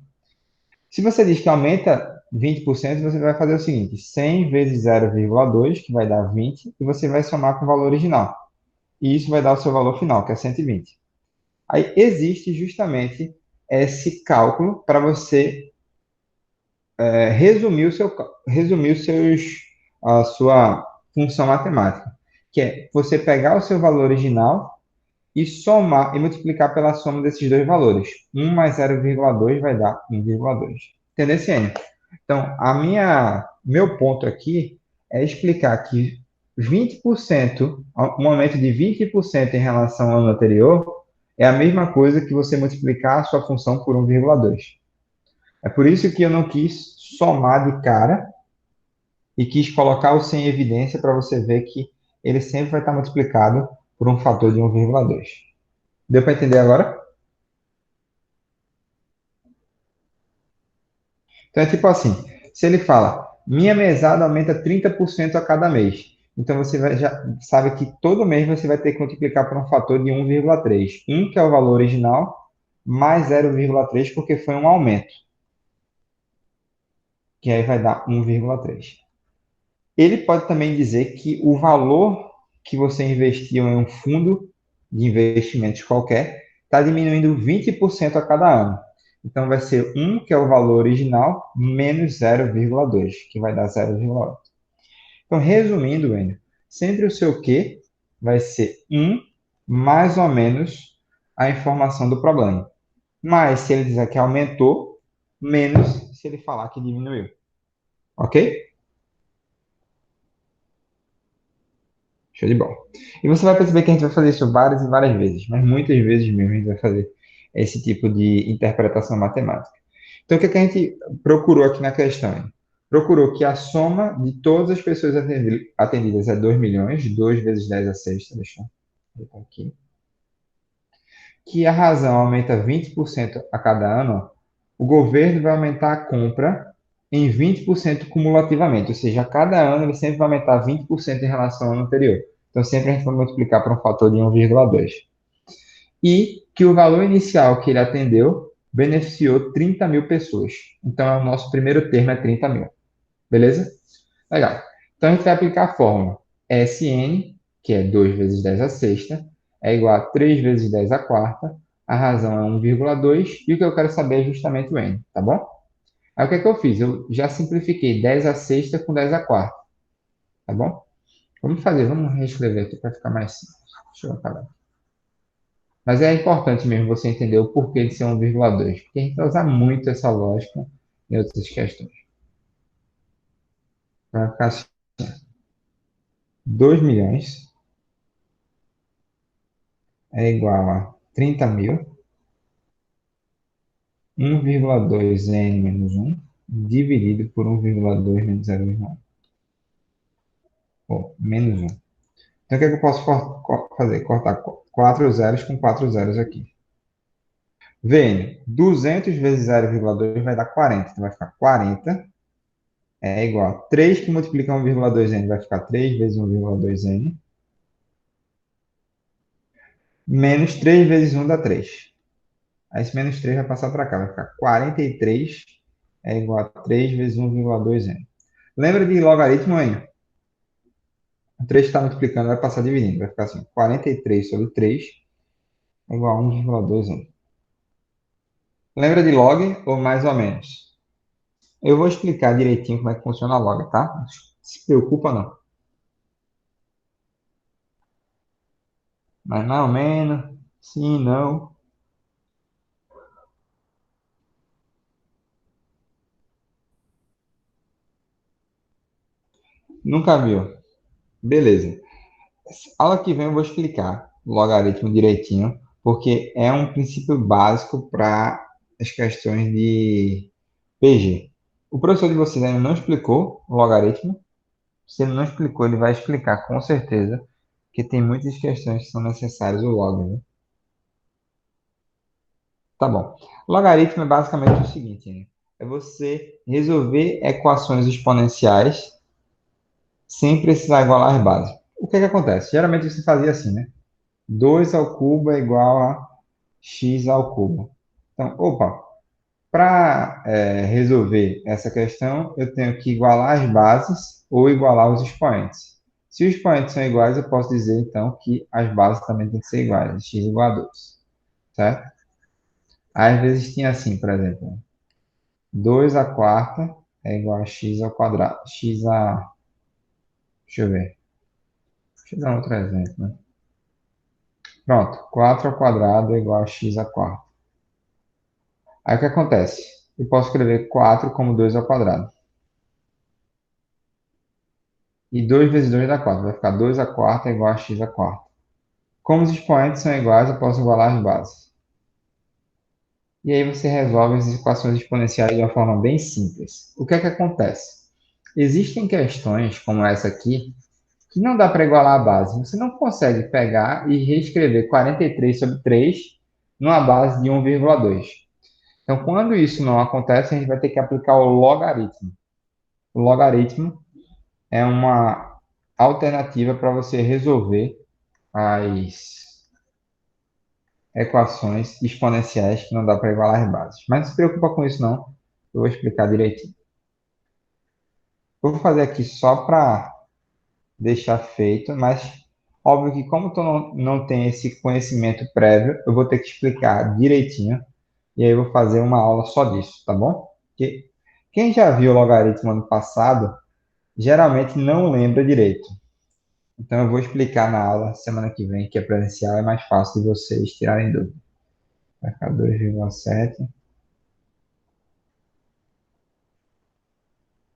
Se você diz que aumenta 20%, você vai fazer o seguinte: 100 vezes 0,2, que vai dar 20, e você vai somar com o valor original. E isso vai dar o seu valor final, que é 120. Aí existe justamente esse cálculo para você resumir a sua função matemática, que é você pegar o seu valor original e somar e multiplicar pela soma desses dois valores. 1 mais 0,2 vai dar 1,2. Entendeu, Ciene? Então, meu ponto aqui é explicar que 20%, um aumento de 20% em relação ao ano anterior, é a mesma coisa que você multiplicar a sua função por 1,2. É por isso que eu não quis somar de cara e quis colocar o sem evidência para você ver que ele sempre vai estar multiplicado por um fator de 1,2. Deu para entender agora? Então é tipo assim, se ele fala, minha mesada aumenta 30% a cada mês. Então já sabe que todo mês você vai ter que multiplicar por um fator de 1,3. 1, que é o valor original, mais 0,3, porque foi um aumento, que aí vai dar 1,3. Ele pode também dizer que o valor que você investiu em um fundo de investimentos qualquer está diminuindo 20% a cada ano. Então, vai ser 1, que é o valor original, menos 0,2, que vai dar 0,8. Então, resumindo, Wendel, sempre o seu Q vai ser 1 mais ou menos a informação do problema. Mas, se ele dizer que aumentou, menos se ele falar que diminuiu. Ok? Show de bola. E você vai perceber que a gente vai fazer isso várias e várias vezes, mas muitas vezes mesmo a gente vai fazer esse tipo de interpretação matemática. Então, o que, é que a gente procurou aqui na questão? Hein? Procurou que a soma de todas as pessoas atendidas é 2 milhões, 2 vezes 10 a sexta, deixa eu botar aqui, que a razão aumenta 20% a cada ano, o governo vai aumentar a compra em 20% cumulativamente, ou seja, a cada ano ele sempre vai aumentar 20% em relação ao ano anterior. Então, sempre a gente vai multiplicar por um fator de 1,2. E que o valor inicial que ele atendeu beneficiou 30 mil pessoas. Então, o nosso primeiro termo é 30 mil. Beleza? Legal. Então, a gente vai aplicar a fórmula SN, que é 2 vezes 10 a sexta, é igual a 3 vezes 10 a quarta, a razão é 1,2, e o que eu quero saber é justamente o N, tá bom? Aí, o que é que eu fiz? Eu já simplifiquei 10 a sexta com 10 a quarta, tá bom? Vamos reescrever aqui para ficar mais simples. Deixa eu acabar. Mas é importante mesmo você entender o porquê de ser 1,2, porque a gente vai usar muito essa lógica em outras questões. Vai ficar assim, 2 milhões é igual a 30 mil, 1,2 n menos 1, dividido por 1,2 menos 0,1. Ou menos 1. Então, o que é que eu posso fazer? Cortar 4 zeros com 4 zeros aqui. Vn, 200 vezes 0,2 vai dar 40. Então, vai ficar 40 é igual a 3 que multiplica 1,2n, vai ficar 3 vezes 1,2n, menos 3 vezes 1 dá 3. Aí esse menos 3 vai passar para cá, vai ficar 43 é igual a 3 vezes 1,2n. Lembra de logaritmo aí? O 3 está multiplicando, vai passar dividindo, vai ficar assim, 43 sobre 3 é igual a 1,2n. Lembra de log ou mais ou menos? Eu vou explicar direitinho como é que funciona a log, tá? Não se preocupa não. Mas mais ou menos, sim, não. Nunca viu. Beleza. Aula que vem eu vou explicar o logaritmo direitinho, porque é um princípio básico para as questões de PG. O professor de vocês ainda não explicou o logaritmo. Se ele não explicou, ele vai explicar com certeza, que tem muitas questões que são necessárias o log, né? Tá bom. Logaritmo é basicamente o seguinte, né? É você resolver equações exponenciais sem precisar igualar as bases. O que que acontece? Geralmente você fazia assim, né? 2 ao cubo é igual a x ao cubo. Então, opa, Para resolver essa questão, eu tenho que igualar as bases ou igualar os expoentes. Se os expoentes são iguais, eu posso dizer, então, que as bases também têm que ser iguais, x igual a 2, certo? Às vezes tinha assim, por exemplo, 2 à quarta é igual a x ao quadrado. Deixa eu ver, deixa eu dar outro exemplo, né? Pronto, 4 ao quadrado é igual a x à quarta. Aí o que acontece? Eu posso escrever 4 como 2 ao quadrado. E 2 vezes 2 dá 4. Vai ficar 2 à quarta é igual a x à quarta. Como os expoentes são iguais, eu posso igualar as bases. E aí você resolve as equações exponenciais de uma forma bem simples. O que é que acontece? Existem questões, como essa aqui, que não dá para igualar a base. Você não consegue pegar e reescrever 43 sobre 3 numa base de 1,2. Então, quando isso não acontece, a gente vai ter que aplicar o logaritmo. O logaritmo é uma alternativa para você resolver as equações exponenciais que não dá para igualar as bases. Mas não se preocupa com isso não, eu vou explicar direitinho. Eu vou fazer aqui só para deixar feito, mas óbvio que como tu não tem esse conhecimento prévio, eu vou ter que explicar direitinho, e aí eu vou fazer uma aula só disso, tá bom? Porque quem já viu o logaritmo ano passado, geralmente não lembra direito. Então eu vou explicar na aula semana que vem, que é presencial, é mais fácil de vocês tirarem dúvida. Vai ficar 2,7.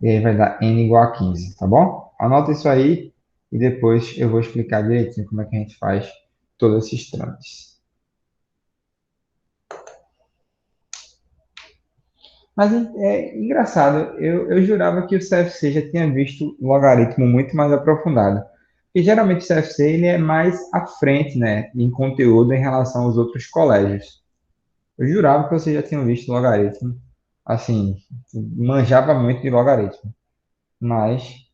E aí vai dar n igual a 15, tá bom? Anota isso aí e depois eu vou explicar direitinho como é que a gente faz todos esses trâmites. Mas é engraçado, eu jurava que o CFC já tinha visto o logaritmo muito mais aprofundado. E geralmente o CFC ele é mais à frente, né, em conteúdo em relação aos outros colégios. Eu jurava que vocês já tinham visto o logaritmo, assim, manjava muito de logaritmo. Mas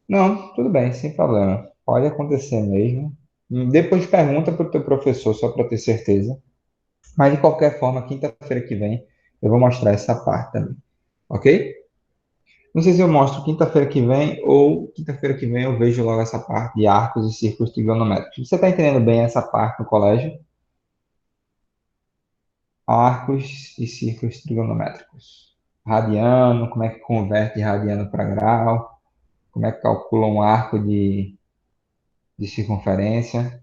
não, tudo bem, sem problema. Pode acontecer mesmo. Depois pergunta para o teu professor, só para ter certeza. Mas de qualquer forma, quinta-feira que vem, eu vou mostrar essa parte também. Ok? Não sei se eu mostro quinta-feira que vem ou quinta-feira que vem eu vejo logo essa parte de arcos e círculos trigonométricos. Você está entendendo bem essa parte no colégio? Arcos e círculos trigonométricos. Radiano, como é que converte radiano para grau? Como é que calcula um arco de circunferência?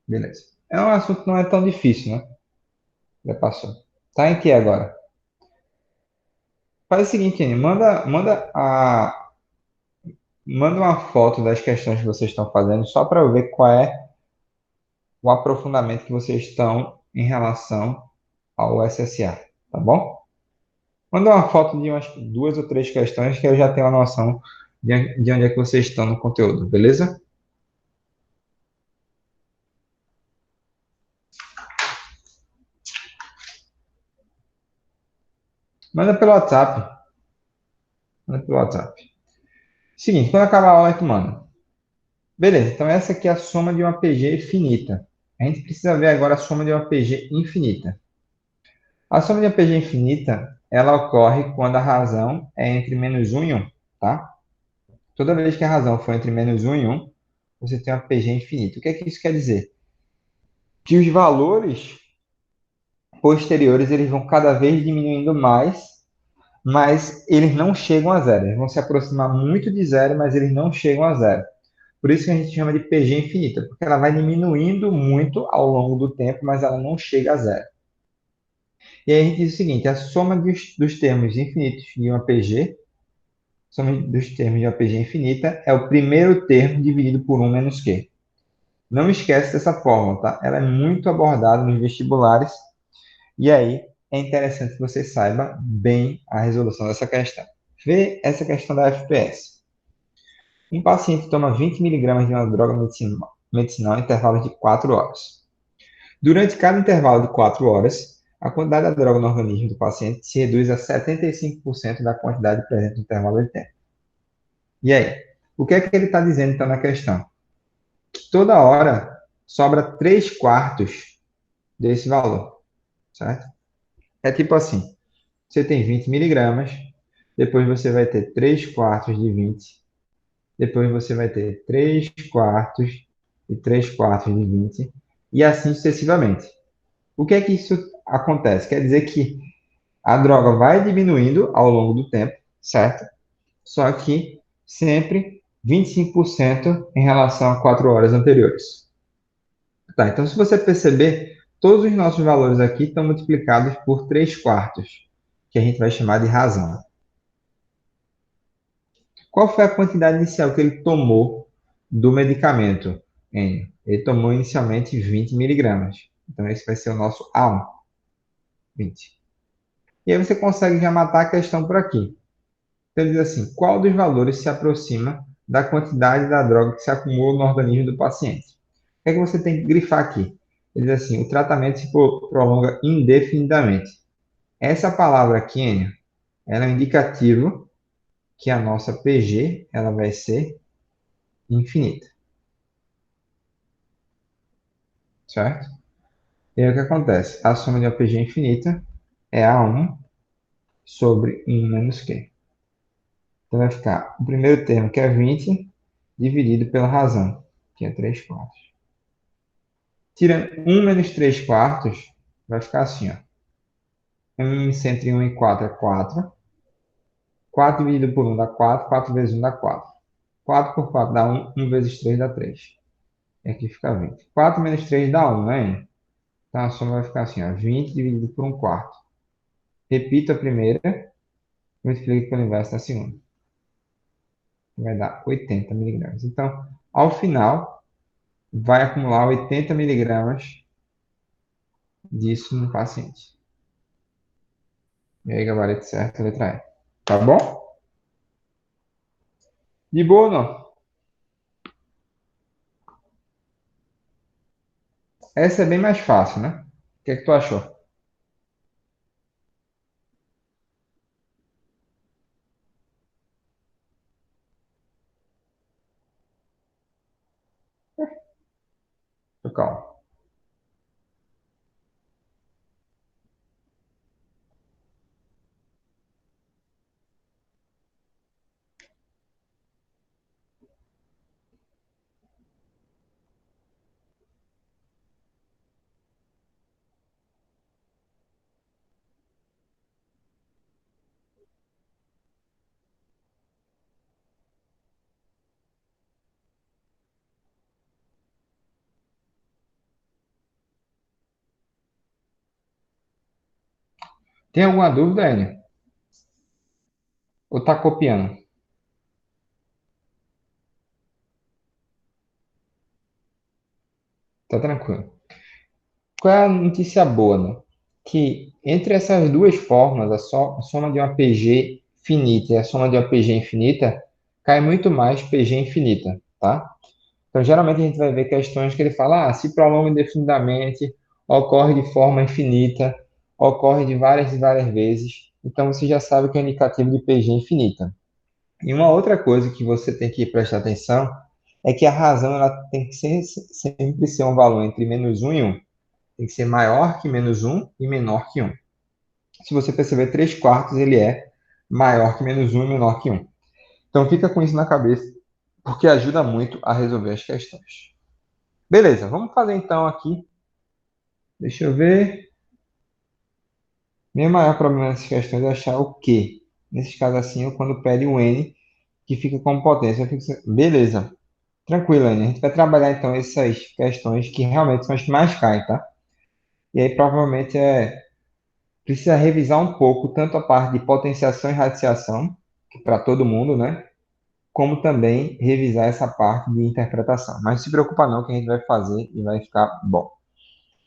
Beleza. É um assunto que não é tão difícil, né? Já passou. Tá em que agora? Faz o seguinte, Anny, manda uma foto das questões que vocês estão fazendo, só para eu ver qual é o aprofundamento que vocês estão em relação ao SSA, tá bom? Manda uma foto de umas duas ou três questões que eu já tenho a noção de onde é que vocês estão no conteúdo, beleza? Manda pelo WhatsApp. Manda pelo WhatsApp. Seguinte, quando acabar a aula, tu manda. Beleza, então essa aqui é a soma de uma PG finita. A gente precisa ver agora a soma de uma PG infinita. A soma de uma PG infinita, ela ocorre quando a razão é entre -1 e 1, tá? Toda vez que a razão for entre -1 e 1, você tem uma PG infinita. O que é que isso quer dizer? Que os valores posteriores eles vão cada vez diminuindo mais, mas eles não chegam a zero. Eles vão se aproximar muito de zero, mas eles não chegam a zero. Por isso que a gente chama de PG infinita, porque ela vai diminuindo muito ao longo do tempo, mas ela não chega a zero. E aí a gente diz o seguinte, a soma dos termos infinitos de uma PG, soma dos termos de uma PG infinita, é o primeiro termo dividido por 1 menos Q. Não esquece dessa fórmula, tá? Ela é muito abordada nos vestibulares, e aí é interessante que você saiba bem a resolução dessa questão. Vê essa questão da FPS. Um paciente toma 20 miligramas de uma droga medicinal em intervalos de 4 horas. Durante cada intervalo de 4 horas, a quantidade da droga no organismo do paciente se reduz a 75% da quantidade presente no intervalo de tempo. E aí? O que é que ele está dizendo então na questão? Que toda hora sobra 3 quartos desse valor. certo? É tipo assim, você tem 20 miligramas, depois você vai ter 3 quartos de 20, depois você vai ter 3 quartos e 3 quartos de 20, e assim sucessivamente. O que é que isso acontece? Quer dizer que a droga vai diminuindo ao longo do tempo, certo? Só que sempre 25% em relação a 4 horas anteriores. Tá, então se você perceber, todos os nossos valores aqui estão multiplicados por 3 quartos, que a gente vai chamar de razão. Qual foi a quantidade inicial que ele tomou do medicamento, N? Ele tomou inicialmente 20 miligramas. Então esse vai ser o nosso A1, 20. E aí você consegue já matar a questão por aqui. Então, ele diz assim: qual dos valores se aproxima da quantidade da droga que se acumula no organismo do paciente? O que é que você tem que grifar aqui? Ele diz assim: o tratamento se prolonga indefinidamente. Essa palavra aqui, Enio, ela é um indicativo que a nossa PG ela vai ser infinita, certo? E aí o que acontece? A soma de uma PG infinita é A1 sobre 1 menos Q. Então vai ficar o primeiro termo, que é 20, dividido pela razão, que é 3 quartos. Tirando 1 menos 3 quartos, vai ficar assim, ó. 1 entre 1 e 4 é 4. 4 dividido por 1 dá 4. 4 vezes 1 dá 4. 4 por 4 dá 1. 1 vezes 3 dá 3. E aqui fica 20. 4 menos 3 dá 1, né? Então a soma vai ficar assim, ó. 20 dividido por 1 quarto. Repito a primeira, multiplico pelo inverso da segunda. Vai dar 80 miligramas. Então, ao final, vai acumular 80 miligramas disso no paciente. E aí, gabarito certo, letra E. Tá bom? De boa, não? Essa é bem mais fácil, né? O que é que tu achou? Calma. Tem alguma dúvida, Enio? Ou tá copiando? Tá tranquilo. Qual é a notícia boa, né? Que entre essas duas formas, a soma de uma PG finita e a soma de uma PG infinita, cai muito mais PG infinita, tá? Então, geralmente a gente vai ver questões que ele fala, se prolonga indefinidamente, ocorre de forma infinita, ocorre de várias e várias vezes. Então, você já sabe que é um indicativo de PG infinita. E uma outra coisa que você tem que prestar atenção é que a razão ela tem que sempre ser um valor entre -1 e 1. Tem que ser maior que -1 e menor que 1. Se você perceber, 3 quartos ele é maior que -1 e menor que 1. Então fica com isso na cabeça, porque ajuda muito a resolver as questões. Beleza, vamos fazer então aqui. Deixa eu ver. Meu maior problema nessas questões é achar o Q. Nesses casos assim, quando pede o N, que fica como potência, eu fico beleza. Tranquilo, Anny. A gente vai trabalhar então essas questões que realmente são as que mais caem, tá? E aí provavelmente precisa revisar um pouco tanto a parte de potenciação e radiação, que para todo mundo, né? Como também revisar essa parte de interpretação. Mas não se preocupa não que a gente vai fazer e vai ficar bom.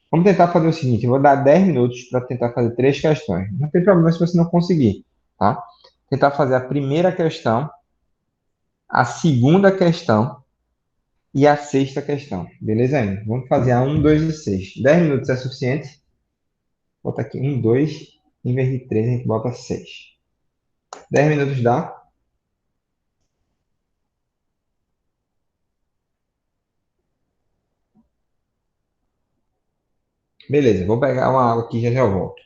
Vamos tentar fazer o seguinte, eu vou dar 10 minutos para tentar fazer três questões. Não tem problema se você não conseguir, tá? Tentar fazer a primeira questão, a segunda questão e a sexta questão. Beleza, ainda? Vamos fazer a um, 2 e 6. 10 minutos é suficiente? Bota aqui um, 2. Em vez de 3, a gente bota 6. 10 minutos dá? Beleza, vou pegar uma água aqui e já já volto.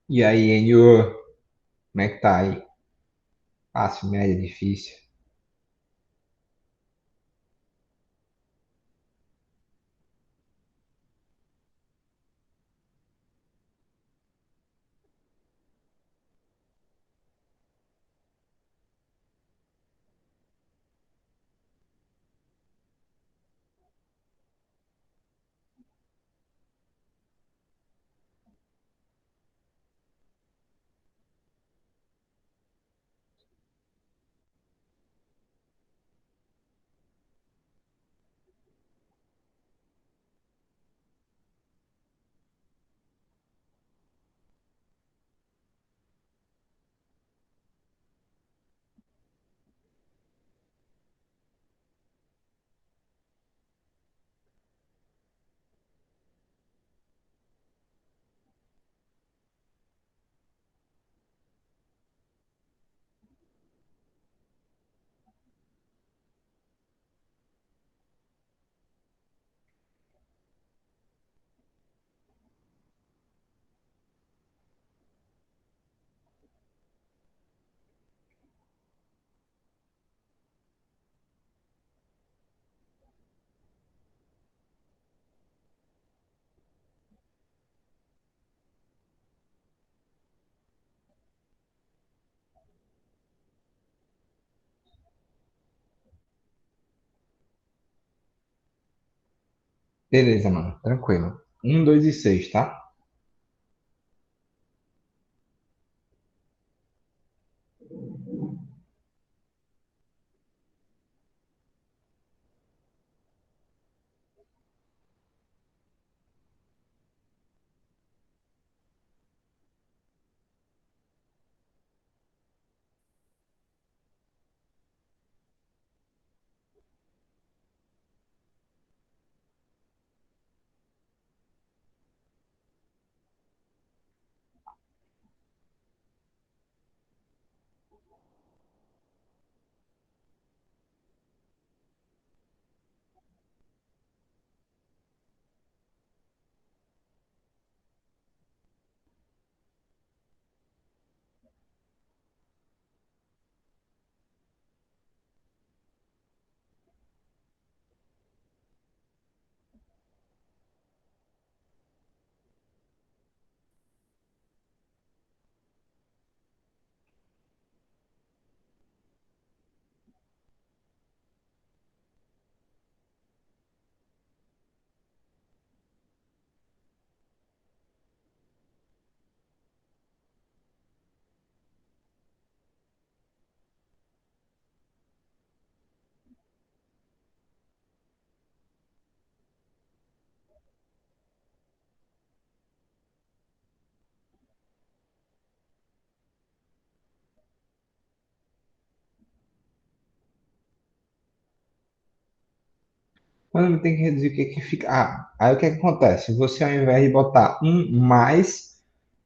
E aí, Enio, como é que tá aí? Fácil, média, difícil? Beleza, mano, tranquilo. Um, dois e seis, tá? Quando tem que reduzir, o que que fica? Ah, aí o que que acontece? Você, ao invés de botar um mais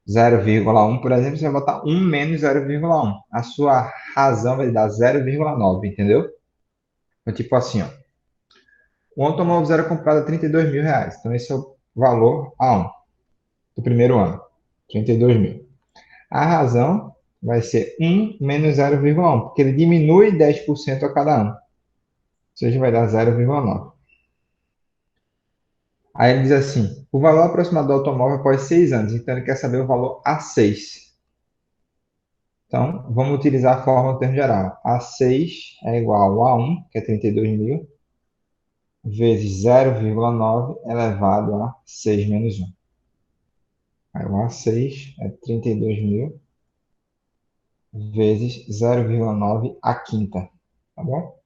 0,1, por exemplo, você vai botar um menos 0,1. A sua razão vai dar 0,9, entendeu? Então, tipo assim, ó. O automóvel zero é comprado a R$ 32.000. Então, esse é o valor A1 do primeiro ano. 32.000. A razão vai ser um menos 0,1, porque ele diminui 10% a cada ano. Ou seja, vai dar 0,9. Aí ele diz assim: o valor aproximado do automóvel após 6 anos. Então, ele quer saber o valor A6. Então, vamos utilizar a fórmula do termo geral. A6 é igual a 1, que é 32.000, vezes 0,9 elevado a 6 menos 1. Aí o A6 é 32.000 vezes 0,9 a quinta. Tá bom?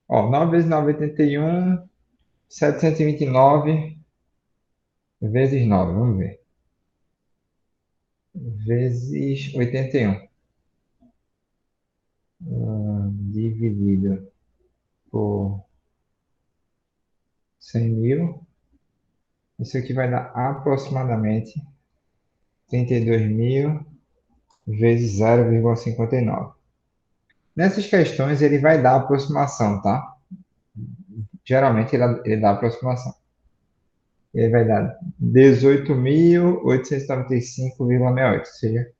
Ó, 9 vezes 9 é 81, 729 vezes 9, vamos ver. Vezes 81. Dividido por 100.000. Isso aqui vai dar aproximadamente 32.000 vezes 0,59. Nessas questões, ele vai dar aproximação, tá? Geralmente, ele dá aproximação. E aí vai dar 18.895,68. Ou seja,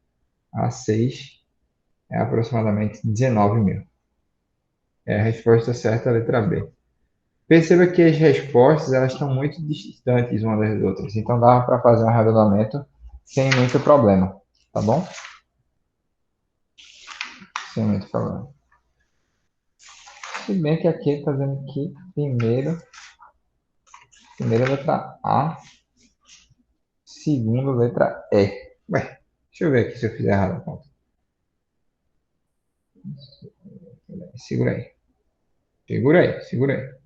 a 6 é aproximadamente 19.000. É a resposta certa, a letra B. Perceba que as respostas elas estão muito distantes umas das outras, então dá para fazer um arredondamento sem muito problema, tá bom? Sem muito problema. Se bem que aqui está dizendo que primeira letra A, segunda letra E. Ué, deixa eu ver aqui se eu fizer errado a conta. Segura aí. Segura aí, segura aí.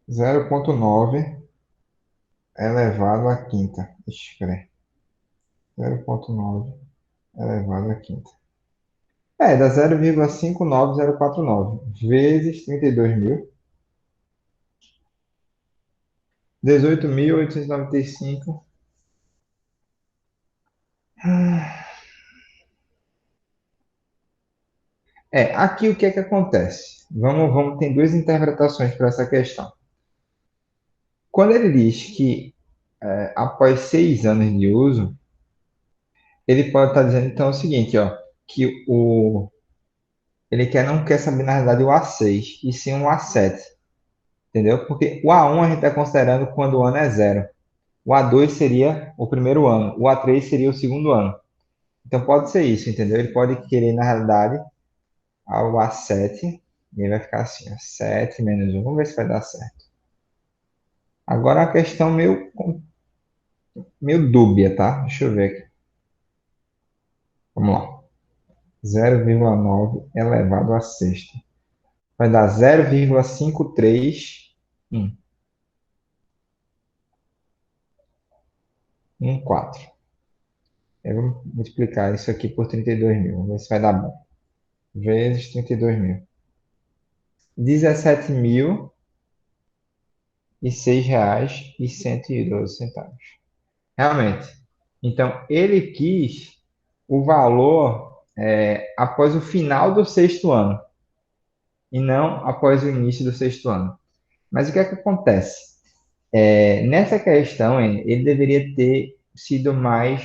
0,9 elevado à quinta. Ixi, peraí. 0,9 elevado à quinta. Dá 0,59049 vezes 32.000. 18.895. Aqui o que é que acontece? Tem duas interpretações para essa questão. Quando ele diz que após 6 anos de uso, ele pode estar dizendo então o seguinte, ó, que não quer saber na realidade o A6 e sim o A7, entendeu? Porque o A1 a gente está considerando quando o ano é zero. O A2 seria o primeiro ano, o A3 seria o segundo ano. Então pode ser isso, entendeu? Ele pode querer na realidade ao A7, e aí vai ficar assim, ó, 7 menos 1. Vamos ver se vai dar certo. Agora a questão meio dúbia, tá? Deixa eu ver aqui. Vamos lá. 0,9 elevado a sexta. Vai dar 0,5314. Eu vou multiplicar isso aqui por 32.000. Vamos ver se vai dar bom. Vezes 32.000. 17.006,112 centavos. Realmente. Então, ele quis o valor após o final do sexto ano e não após o início do sexto ano. Mas o que é que acontece? Nessa questão, ele deveria ter sido mais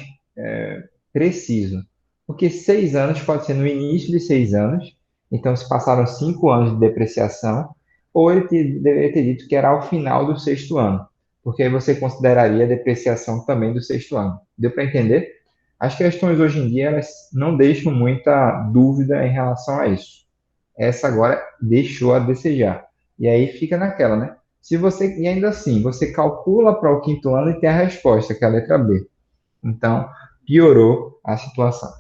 preciso, porque 6 anos pode ser no início de 6 anos, então se passaram 5 anos de depreciação, ou ele deveria ter dito que era ao final do sexto ano, porque aí você consideraria a depreciação também do sexto ano. Deu para entender? As questões hoje em dia elas não deixam muita dúvida em relação a isso. Essa agora deixou a desejar. E aí fica naquela, né? E ainda assim, você calcula para o quinto ano e tem a resposta, que é a letra B. Então, piorou a situação.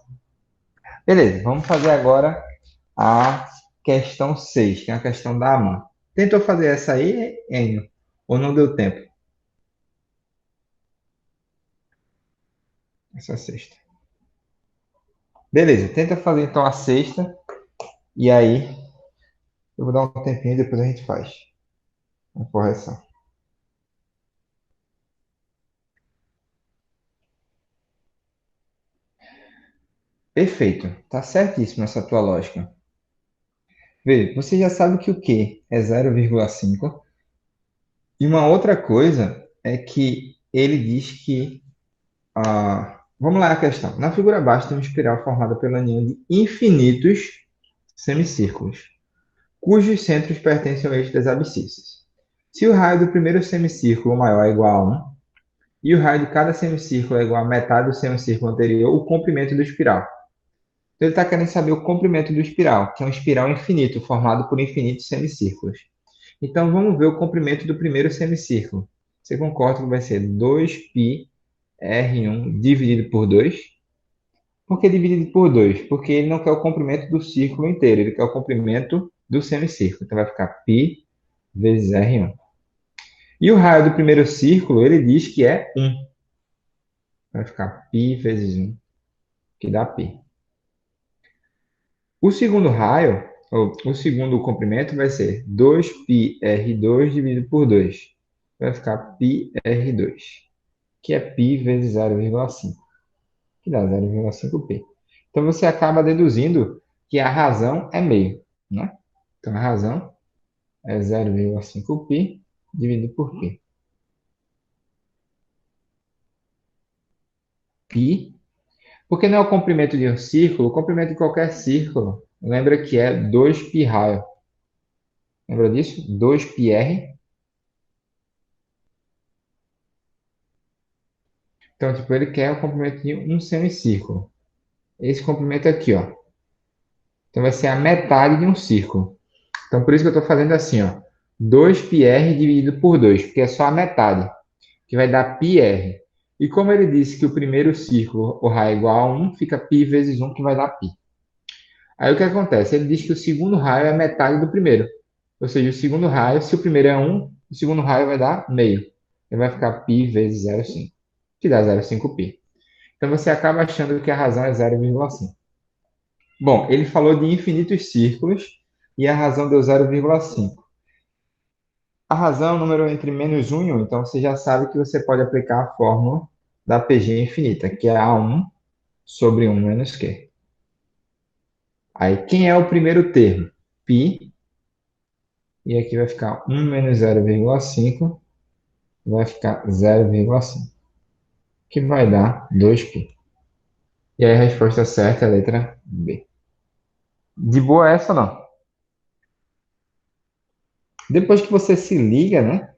Beleza, vamos fazer agora a questão 6, que é a questão da AMAN. Tentou fazer essa aí, Enio? Ou não deu tempo? Essa sexta. Beleza, tenta fazer então a sexta, e aí eu vou dar um tempinho e depois a gente faz a correção. Perfeito, tá certíssimo essa tua lógica. Vê, você já sabe que o Q é 0,5. E uma outra coisa é que ele diz que vamos lá a questão. Na figura abaixo tem uma espiral formada pela união de infinitos semicírculos, cujos centros pertencem ao eixo das abscissas. Se o raio do primeiro semicírculo maior é igual a 1, e o raio de cada semicírculo é igual a metade do semicírculo anterior, o comprimento do espiral. Então ele está querendo saber o comprimento do espiral, que é um espiral infinito, formado por infinitos semicírculos. Então vamos ver o comprimento do primeiro semicírculo. Você concorda que vai ser 2π R1 dividido por 2? Por que dividido por 2? Porque ele não quer o comprimento do círculo inteiro, ele quer o comprimento do semicírculo. Então vai ficar π vezes R1. E o raio do primeiro círculo, ele diz que é 1. Vai ficar π vezes 1, que dá π. O segundo raio, ou o segundo comprimento, vai ser 2π R2 dividido por 2. Vai ficar π R2, que é π vezes 0,5, que dá 0,5π. Então você acaba deduzindo que a razão é meio, né? Então a razão é 0,5π dividido por π. Π, porque não é o comprimento de um círculo, o comprimento de qualquer círculo, lembra que é 2π raio. Lembra disso? 2πr. Então, tipo, ele quer o comprimento de um semicírculo. Esse comprimento aqui, ó. Então vai ser a metade de um círculo. Então por isso que eu estou fazendo assim, ó. 2πr dividido por 2, porque é só a metade, que vai dar πr. E como ele disse que o primeiro círculo, o raio é igual a 1, fica π vezes 1, que vai dar π. Aí o que acontece? Ele diz que o segundo raio é metade do primeiro. Ou seja, o segundo raio, se o primeiro é 1, o segundo raio vai dar meio. Ele vai ficar π vezes 0,5, que dá 0,5π. Então você acaba achando que a razão é 0,5. Bom, ele falou de infinitos círculos e a razão deu 0,5. A razão é um número entre -1 e 1, então você já sabe que você pode aplicar a fórmula da PG infinita, que é A1 sobre 1 menos Q. Aí, quem é o primeiro termo? Π, e aqui vai ficar 1 menos 0,5, vai ficar 0,5, que vai dar 2π. E aí a resposta certa é a letra B. De boa essa, não? Depois que você se liga, né?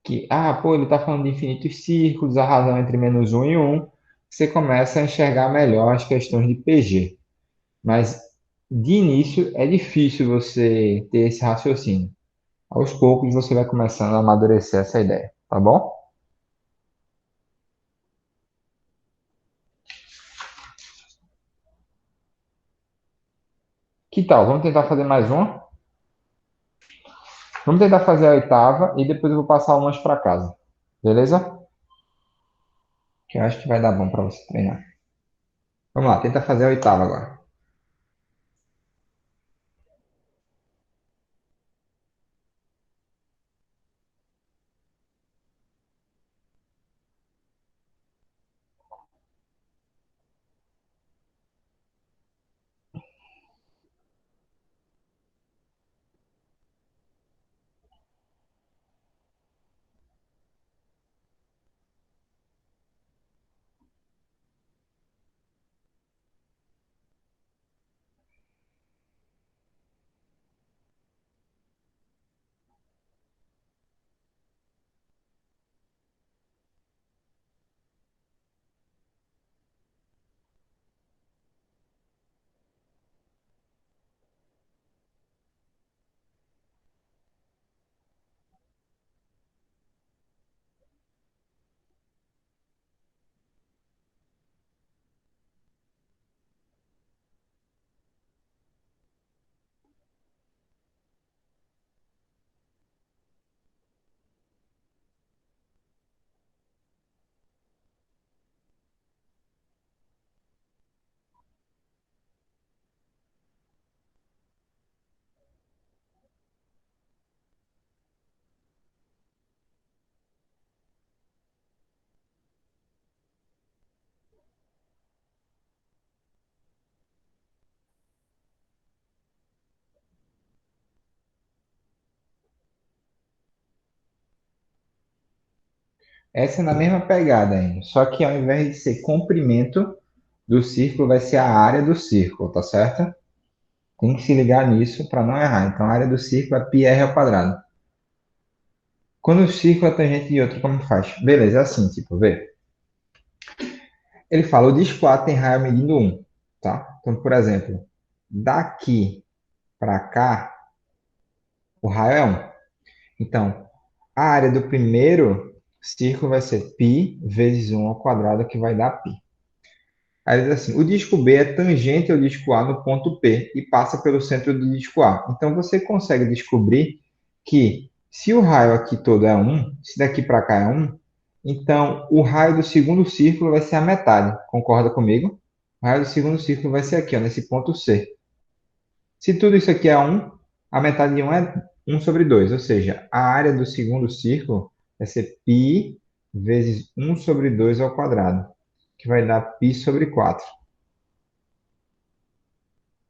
Que, pô, ele está falando de infinitos círculos, a razão é entre -1 e 1, você começa a enxergar melhor as questões de PG. Mas, de início, é difícil você ter esse raciocínio. Aos poucos, você vai começando a amadurecer essa ideia, tá bom? Que tal? Vamos tentar fazer mais uma? Vamos tentar fazer a oitava e depois eu vou passar umas para casa. Beleza? Que eu acho que vai dar bom para você treinar. Vamos lá, tenta fazer a oitava agora. Essa é na mesma pegada ainda. Só que ao invés de ser comprimento do círculo, vai ser a área do círculo, tá certo? Tem que se ligar nisso para não errar. Então, a área do círculo é πr ao quadrado. Quando o círculo é tangente de outro, como faz? Beleza, é assim, tipo, vê. Ele fala, o disco A tem raio medindo 1, tá? Então, por exemplo, daqui para cá, o raio é 1. Então, a área do primeiro círculo vai ser π vezes 1 ao quadrado, que vai dar π. Aí diz assim, o disco B é tangente ao disco A no ponto P e passa pelo centro do disco A. Então você consegue descobrir que se o raio aqui todo é 1, se daqui para cá é 1, então o raio do segundo círculo vai ser a metade. Concorda comigo? O raio do segundo círculo vai ser aqui, ó, nesse ponto C. Se tudo isso aqui é 1, a metade de 1 é 1 sobre 2, ou seja, a área do segundo círculo vai ser π vezes 1 sobre 2 ao quadrado, que vai dar π sobre 4.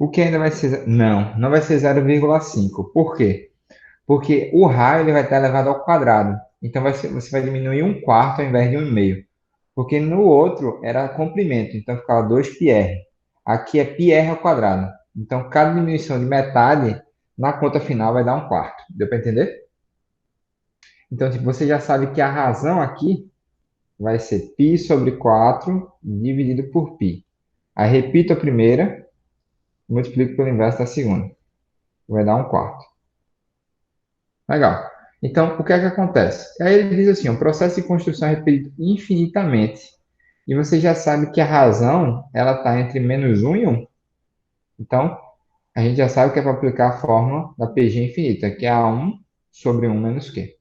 O que ainda vai ser. Não, não vai ser 0,5. Por quê? Porque o raio ele vai estar elevado ao quadrado. Então você vai diminuir um quarto ao invés de um e meio. Porque no outro era comprimento, então ficava 2πr. Aqui é πr ao quadrado. Então cada diminuição de metade na conta final vai dar um quarto. Deu para entender? Então, tipo, você já sabe que a razão aqui vai ser π sobre 4 dividido por π. Aí repito a primeira, multiplico pelo inverso da segunda. Vai dar um quarto. Legal. Então, o que é que acontece? Aí ele diz assim, o processo de construção é repetido infinitamente. E você já sabe que a razão, ela está entre -1 e 1. Então, a gente já sabe que é para aplicar a fórmula da PG infinita, que é A1 sobre 1 menos Q.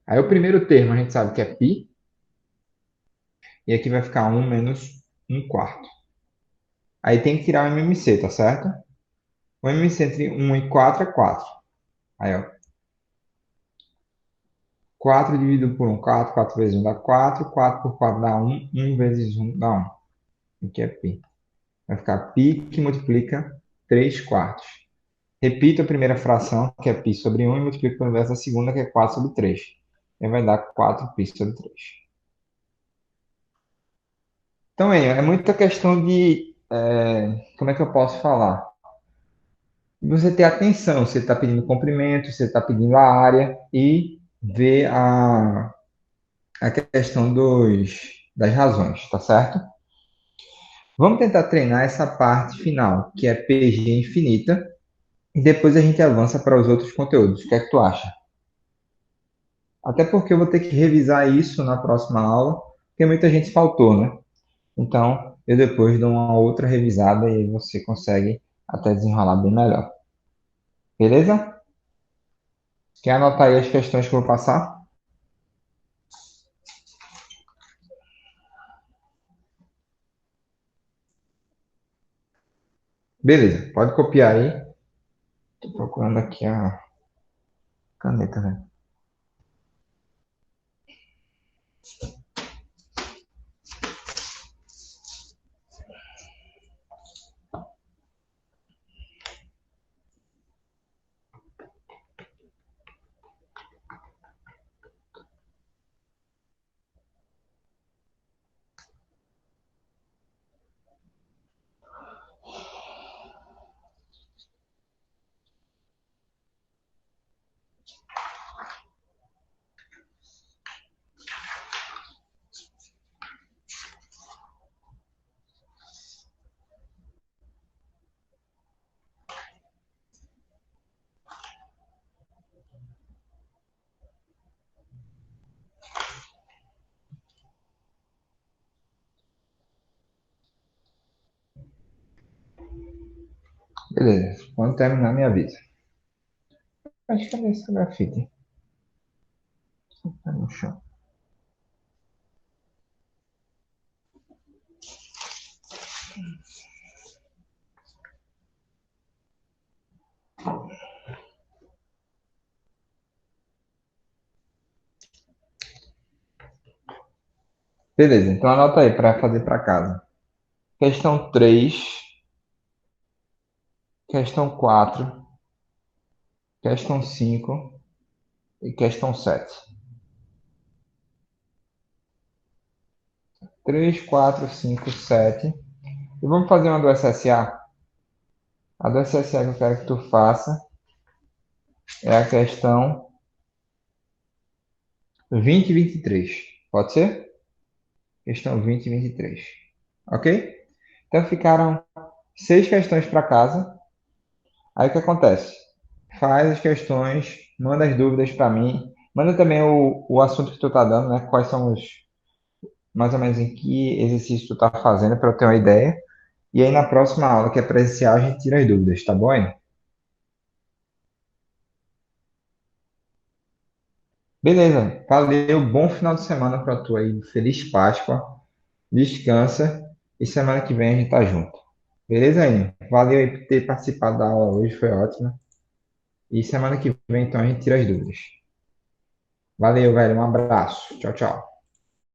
Aí o primeiro termo a gente sabe que é π, e aqui vai ficar 1 menos 1 quarto. Aí tem que tirar o MMC, tá certo? O MMC entre 1 e 4 é 4. Aí, ó. 4 dividido por 1, 4. 4 vezes 1 dá 4. 4 por 4 dá 1. 1 vezes 1 dá 1. Aqui é π. Vai ficar π que multiplica 3 quartos. Repito a primeira fração, que é π sobre 1, e multiplico pelo inverso da segunda, que é 4 sobre 3. Aí vai dar 4π sobre 3. Então, é muita questão de... como é que eu posso falar? Você ter atenção, você está pedindo comprimento, você está pedindo a área e ver a questão das razões, tá certo? Vamos tentar treinar essa parte final, que é PG infinita, e depois a gente avança para os outros conteúdos. O que é que tu acha? Até porque eu vou ter que revisar isso na próxima aula, porque muita gente faltou, né? Então, eu depois dou uma outra revisada e aí você consegue até desenrolar bem melhor. Beleza? Quer anotar aí as questões que eu vou passar? Beleza, pode copiar aí. Tô procurando aqui a caneta, né? Beleza, quando terminar, me avisa. Acho que é esse grafite. Tá no chão. Beleza, então anota aí para fazer para casa. Questão 3, questão 4, questão 5 e questão 7. 3, 4, 5, 7. E vamos fazer uma do SSA? A do SSA que eu quero que tu faça é a questão 20 e 23. Pode ser? Questão 20 e 23. Ok? Então ficaram 6 questões para casa. Aí o que acontece? Faz as questões, manda as dúvidas para mim. Manda também o assunto que tu tá dando, né? Quais são mais ou menos em que exercício tu tá fazendo para eu ter uma ideia. E aí na próxima aula, que é presencial, a gente tira as dúvidas, tá bom? Hein? Beleza. Valeu. Bom final de semana para tu aí. Feliz Páscoa. Descansa. E semana que vem a gente tá junto. Beleza, aí? Valeu aí por ter participado da aula hoje. Foi ótimo. E semana que vem, então, a gente tira as dúvidas. Valeu, velho. Um abraço. Tchau, tchau.